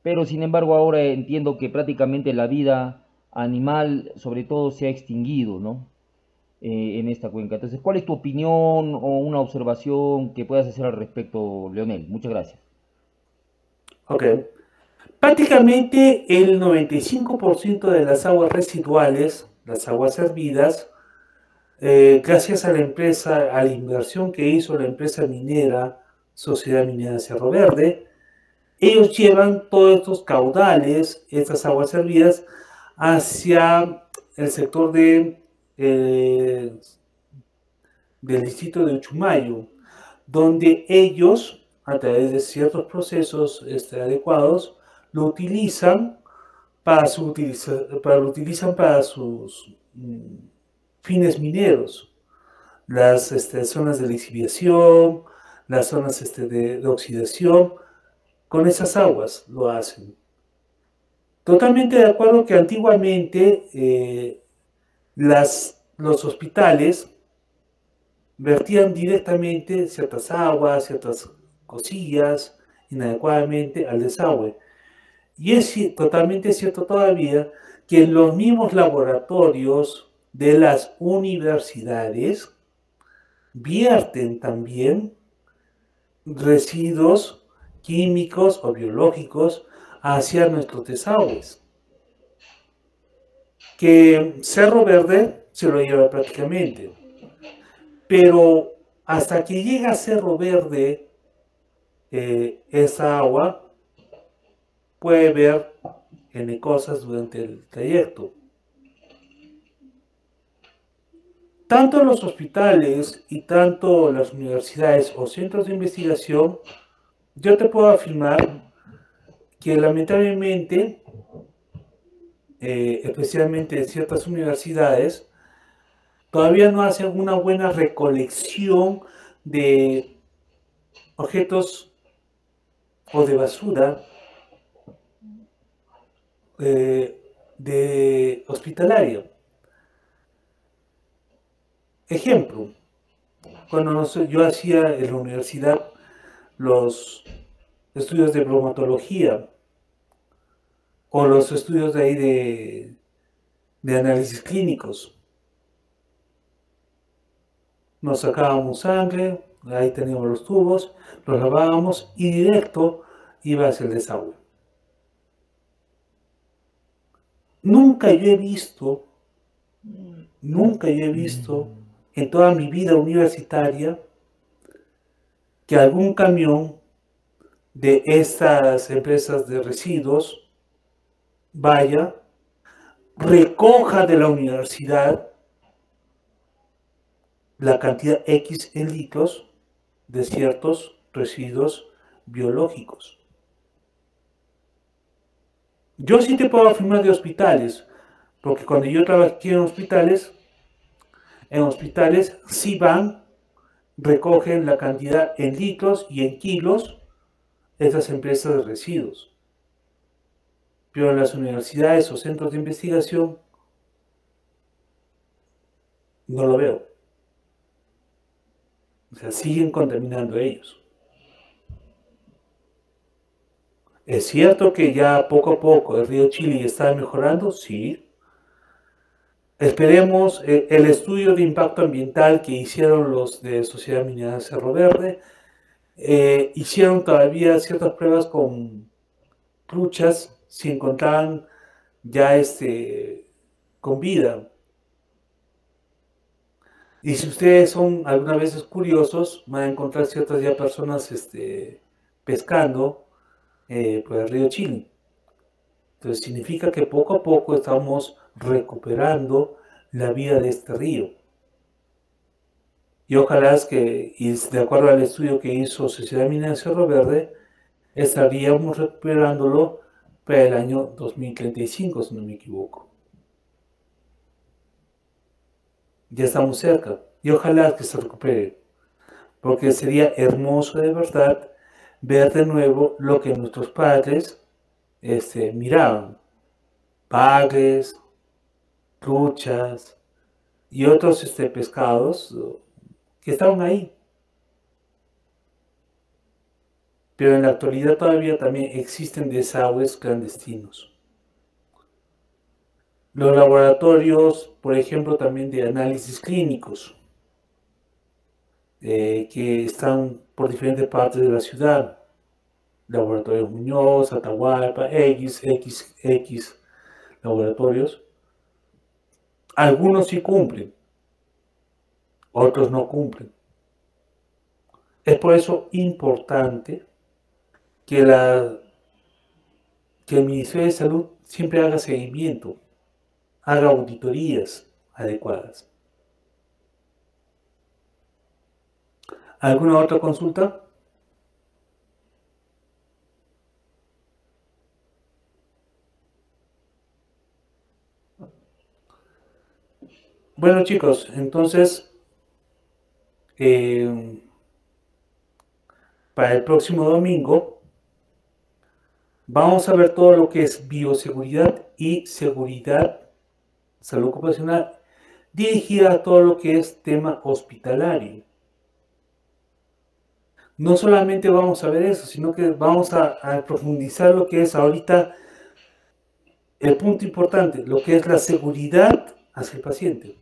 Pero sin embargo ahora entiendo que prácticamente la vida animal, sobre todo, se ha extinguido, ¿no? En esta cuenca. Entonces, ¿cuál es tu opinión o una observación que puedas hacer al respecto, Leonel? Muchas gracias. Ok. Prácticamente el 95% de las aguas residuales, las aguas hervidas, gracias a la empresa, a la inversión que hizo la empresa minera, Sociedad Minera Cerro Verde, ellos llevan todos estos caudales, estas aguas hervidas, hacia el sector del distrito de Uchumayo, donde ellos, a través de ciertos procesos adecuados, lo utilizan para lo utilizan para sus fines mineros. Las zonas de lixiviación, las zonas de oxidación, con esas aguas lo hacen. Totalmente de acuerdo que antiguamente los hospitales vertían directamente ciertas aguas, ciertas cosillas inadecuadamente al desagüe. Y es totalmente cierto todavía que en los mismos laboratorios de las universidades vierten también residuos químicos o biológicos hacia nuestros desagües. Que Cerro Verde se lo lleva prácticamente. Pero hasta que llega a Cerro Verde, esa agua puede ver N cosas durante el trayecto. Tanto los hospitales y tanto las universidades o centros de investigación, yo te puedo afirmar que lamentablemente, especialmente en ciertas universidades, todavía no hacen una buena recolección de objetos o de basura de hospitalario. Ejemplo, cuando yo hacía en la universidad los estudios de bromatología o los estudios de ahí de análisis clínicos, nos sacábamos sangre, ahí teníamos los tubos, los lavábamos y directo iba hacia el desagüe. Nunca yo he visto en toda mi vida universitaria que algún camión de estas empresas de residuos vaya, recoja de la universidad la cantidad X en litros de ciertos residuos biológicos. Yo sí te puedo afirmar de hospitales, porque cuando yo trabajé en hospitales sí van, recogen la cantidad en litros y en kilos de esas empresas de residuos. Pero en las universidades o centros de investigación no lo veo. O sea, siguen contaminando ellos. ¿Es cierto que ya poco a poco el río Chili está mejorando? Sí. Esperemos el estudio de impacto ambiental que hicieron los de Sociedad Minera Cerro Verde. Hicieron todavía ciertas pruebas con truchas, si encontraban ya con vida. Y si ustedes son algunas veces curiosos, van a encontrar ciertas ya personas pescando por el río Chili. Entonces significa que poco a poco estamos recuperando la vida de este río. Y ojalá es que, y de acuerdo al estudio que hizo Sociedad Minera Cerro Verde, estaríamos recuperándolo para el año 2035, si no me equivoco. Ya estamos cerca. Y ojalá que se recupere. Porque sería hermoso de verdad ver de nuevo lo que nuestros padres miraban. Bagres, truchas y otros pescados que estaban ahí. Pero en la actualidad todavía también existen desagües clandestinos. Los laboratorios, por ejemplo, también de análisis clínicos, que están por diferentes partes de la ciudad. Laboratorios Muñoz, Atahualpa, XX laboratorios. Algunos sí cumplen, otros no cumplen. Es por eso importante que el Ministerio de Salud siempre haga seguimiento, haga auditorías adecuadas. ¿Alguna otra consulta? Bueno, chicos, entonces para el próximo domingo vamos a ver todo lo que es bioseguridad y seguridad, salud ocupacional dirigida a todo lo que es tema hospitalario. No solamente vamos a ver eso, sino que vamos a profundizar lo que es ahorita el punto importante, lo que es la seguridad hacia el paciente,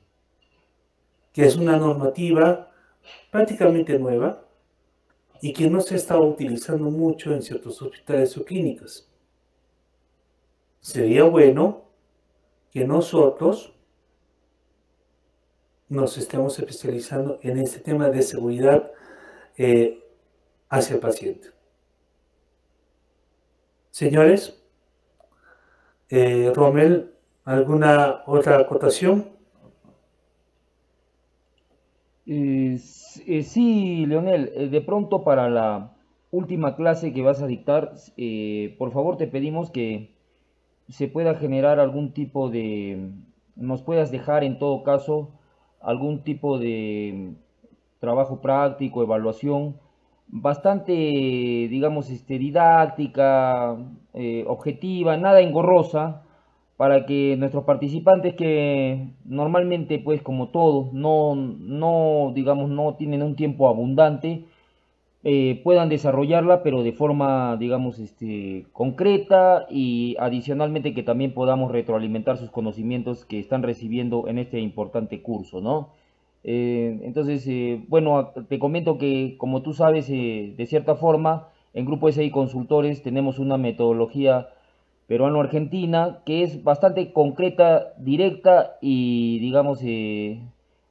que es una normativa prácticamente nueva y que no se está utilizando mucho en ciertos hospitales o clínicas. Sería bueno que nosotros nos estemos especializando en este tema de seguridad hacia el paciente. Señores, Rommel, ¿alguna otra acotación? Sí, Leonel, de pronto para la última clase que vas a dictar, por favor te pedimos que se pueda generar algún tipo de, nos puedas dejar en todo caso algún tipo de trabajo práctico, evaluación, bastante, digamos, didáctica, objetiva, nada engorrosa, para que nuestros participantes que normalmente, pues como todos, digamos, no tienen un tiempo abundante, puedan desarrollarla, pero de forma, digamos, concreta y adicionalmente que también podamos retroalimentar sus conocimientos que están recibiendo en este importante curso, ¿no? Entonces, bueno, te comento que, como tú sabes, de cierta forma, en Grupo SI Consultores tenemos una metodología peruano-argentina que es bastante concreta, directa y, digamos,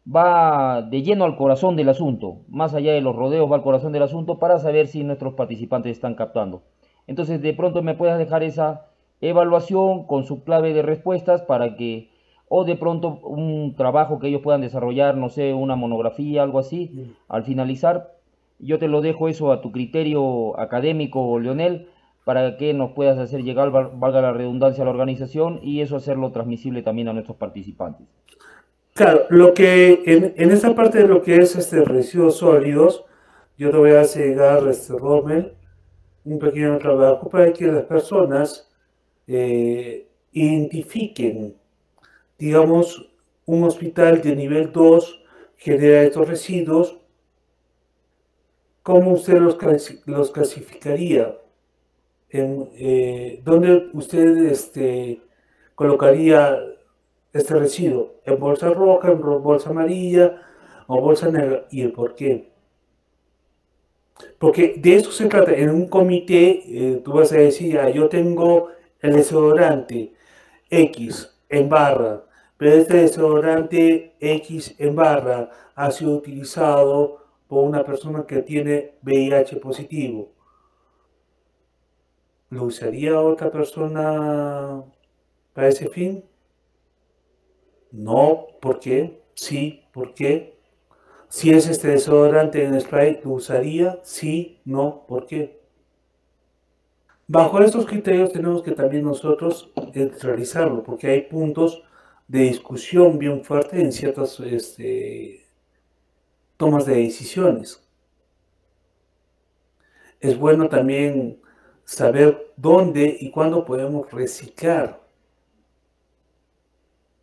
va de lleno al corazón del asunto, más allá de los rodeos va al corazón del asunto para saber si nuestros participantes están captando. Entonces, de pronto me puedes dejar esa evaluación con su clave de respuestas para que, o de pronto un trabajo que ellos puedan desarrollar, no sé, una monografía, algo así, al finalizar, yo te lo dejo eso a tu criterio académico, Leonel, para que nos puedas hacer llegar, valga la redundancia, a la organización y eso hacerlo transmisible también a nuestros participantes. Claro, lo que en esta parte de lo que es residuos sólidos, yo te voy a hacer llegar, Rommel, un pequeño trabajo para que las personas identifiquen, digamos, un hospital de nivel 2 genera estos residuos, ¿cómo usted los clasificaría? ¿Dónde usted colocaría este residuo? ¿En bolsa roja, en bolsa amarilla o bolsa negra? ¿Y el por qué? Porque de eso se trata. En un comité, tú vas a decir, yo tengo el desodorante X en barra, pero este desodorante X en barra ha sido utilizado por una persona que tiene VIH positivo. ¿Lo usaría otra persona para ese fin? No, ¿por qué? Sí, ¿por qué? Si es desodorante en spray, ¿lo usaría? Sí, no, ¿por qué? Bajo estos criterios tenemos que también nosotros realizarlo, porque hay puntos de discusión bien fuertes en ciertas tomas de decisiones. Es bueno también saber dónde y cuándo podemos reciclar,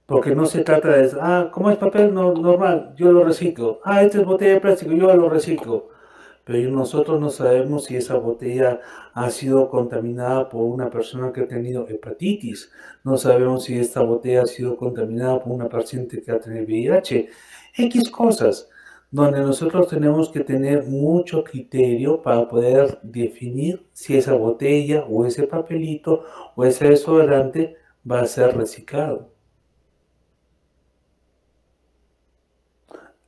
porque no se trata de, como es papel normal, yo lo reciclo. Esta es botella de plástico, yo lo reciclo. Pero nosotros no sabemos si esa botella ha sido contaminada por una persona que ha tenido hepatitis. No sabemos si esta botella ha sido contaminada por una paciente que ha tenido VIH. X cosas, donde nosotros tenemos que tener mucho criterio para poder definir si esa botella o ese papelito o ese desodorante va a ser reciclado.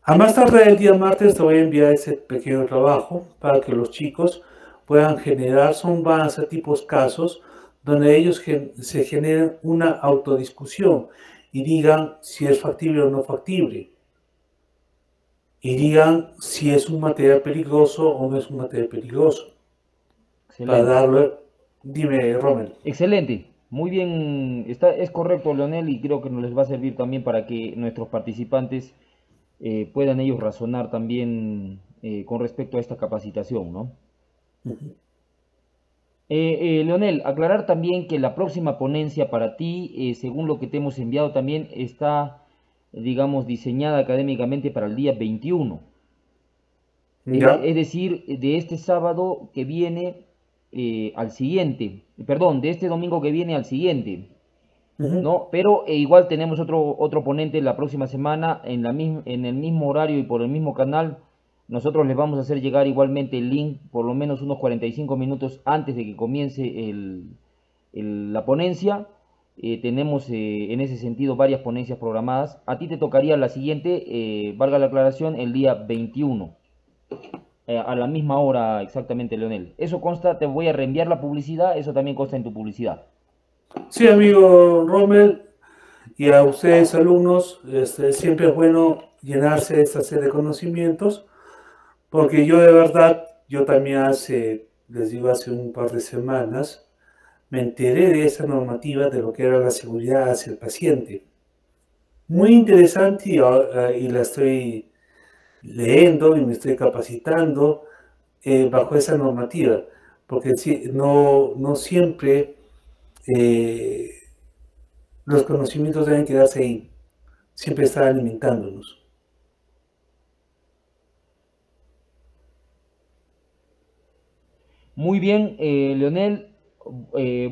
A más tardar el día martes te voy a enviar ese pequeño trabajo para que los chicos puedan generar, van a ser tipos casos donde ellos se generen una autodiscusión y digan si es factible o no factible. Y digan si es un material peligroso o no es un material peligroso. Para Excelente. darle, dime, Rommel. Excelente. Muy bien, es correcto, Leonel, y creo que nos les va a servir también para que nuestros participantes puedan ellos razonar también con respecto a esta capacitación, ¿no? Leonel, aclarar también que la próxima ponencia para ti, según lo que te hemos enviado también, está digamos, diseñada académicamente para el día 21. Ya. Es decir, de este sábado que viene al siguiente, perdón, de este domingo que viene al siguiente, Ujú. ¿no? Pero igual tenemos otro ponente la próxima semana en el mismo horario y por el mismo canal. Nosotros les vamos a hacer llegar igualmente el link por lo menos unos 45 minutos antes de que comience la ponencia. Tenemos en ese sentido varias ponencias programadas. A ti te tocaría la siguiente, valga la aclaración, el día 21. A la misma hora exactamente, Leonel. Eso consta, te voy a reenviar la publicidad, eso también consta en tu publicidad. Sí, amigo Rommel, y a ustedes, alumnos, siempre es bueno llenarse de esta serie de conocimientos, porque yo de verdad, yo también les digo, hace un par de semanas, me enteré de esa normativa de lo que era la seguridad hacia el paciente. Muy interesante y la estoy leyendo y me estoy capacitando bajo esa normativa, porque no siempre eh, los conocimientos deben quedarse ahí, siempre estar alimentándonos. Muy bien, Leonel.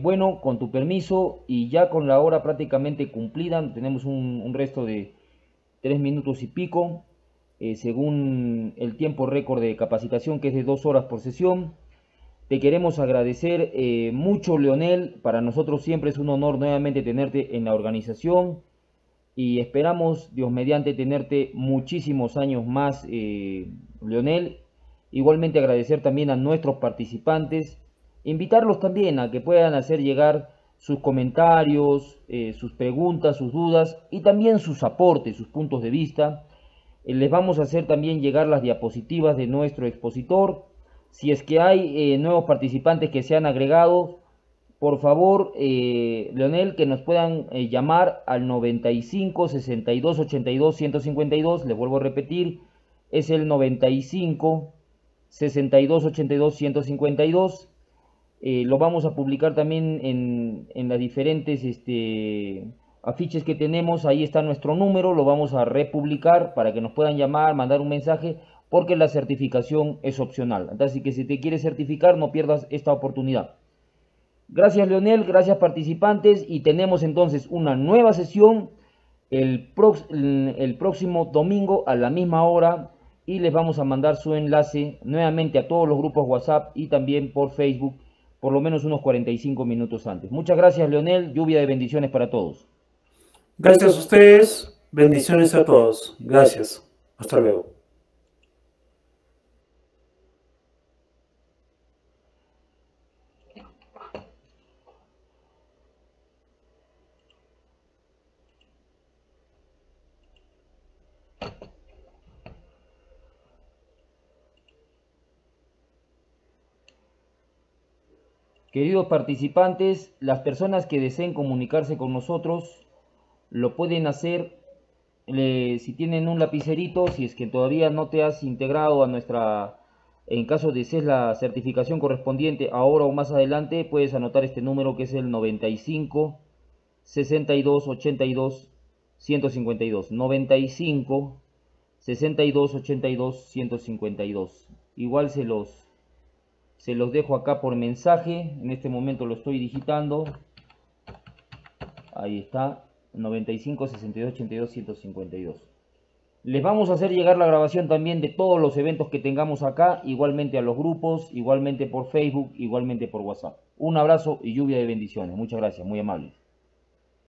Bueno, con tu permiso y ya con la hora prácticamente cumplida, tenemos un resto de 3 minutos y pico, según el tiempo récord de capacitación que es de 2 horas por sesión. Te queremos agradecer mucho, Leonel. Para nosotros siempre es un honor nuevamente tenerte en la organización y esperamos, Dios mediante, tenerte muchísimos años más, Leonel. Igualmente agradecer también a nuestros participantes, invitarlos también a que puedan hacer llegar sus comentarios, sus preguntas, sus dudas y también sus aportes, sus puntos de vista. Les vamos a hacer también llegar las diapositivas de nuestro expositor. Si es que hay nuevos participantes que se han agregado, por favor, Leonel, que nos puedan llamar al 95 62 82 152. Les vuelvo a repetir, es el 95 62 82 152. Lo vamos a publicar también en las diferentes afiches que tenemos. Ahí está nuestro número, lo vamos a republicar para que nos puedan llamar, mandar un mensaje, porque la certificación es opcional. Así que si te quieres certificar, no pierdas esta oportunidad. Gracias, Leonel, gracias, participantes, y tenemos entonces una nueva sesión el próximo domingo a la misma hora, y les vamos a mandar su enlace nuevamente a todos los grupos WhatsApp y también por Facebook, por lo menos unos 45 minutos antes. Muchas gracias, Leonel. Lluvia de bendiciones para todos. Gracias a ustedes, bendiciones a todos. Gracias. Hasta luego. Queridos participantes, las personas que deseen comunicarse con nosotros lo pueden hacer si tienen un lapicerito. Si es que todavía no te has integrado a nuestra, en caso desees la certificación correspondiente ahora o más adelante, puedes anotar este número que es el 95 62 82 152. 95 62 82 152. Igual se los dejo acá por mensaje. En este momento lo estoy digitando. Ahí está. 95 62 82 152. Les vamos a hacer llegar la grabación también de todos los eventos que tengamos acá, igualmente a los grupos, igualmente por Facebook, igualmente por WhatsApp. Un abrazo y lluvia de bendiciones. Muchas gracias, muy amables.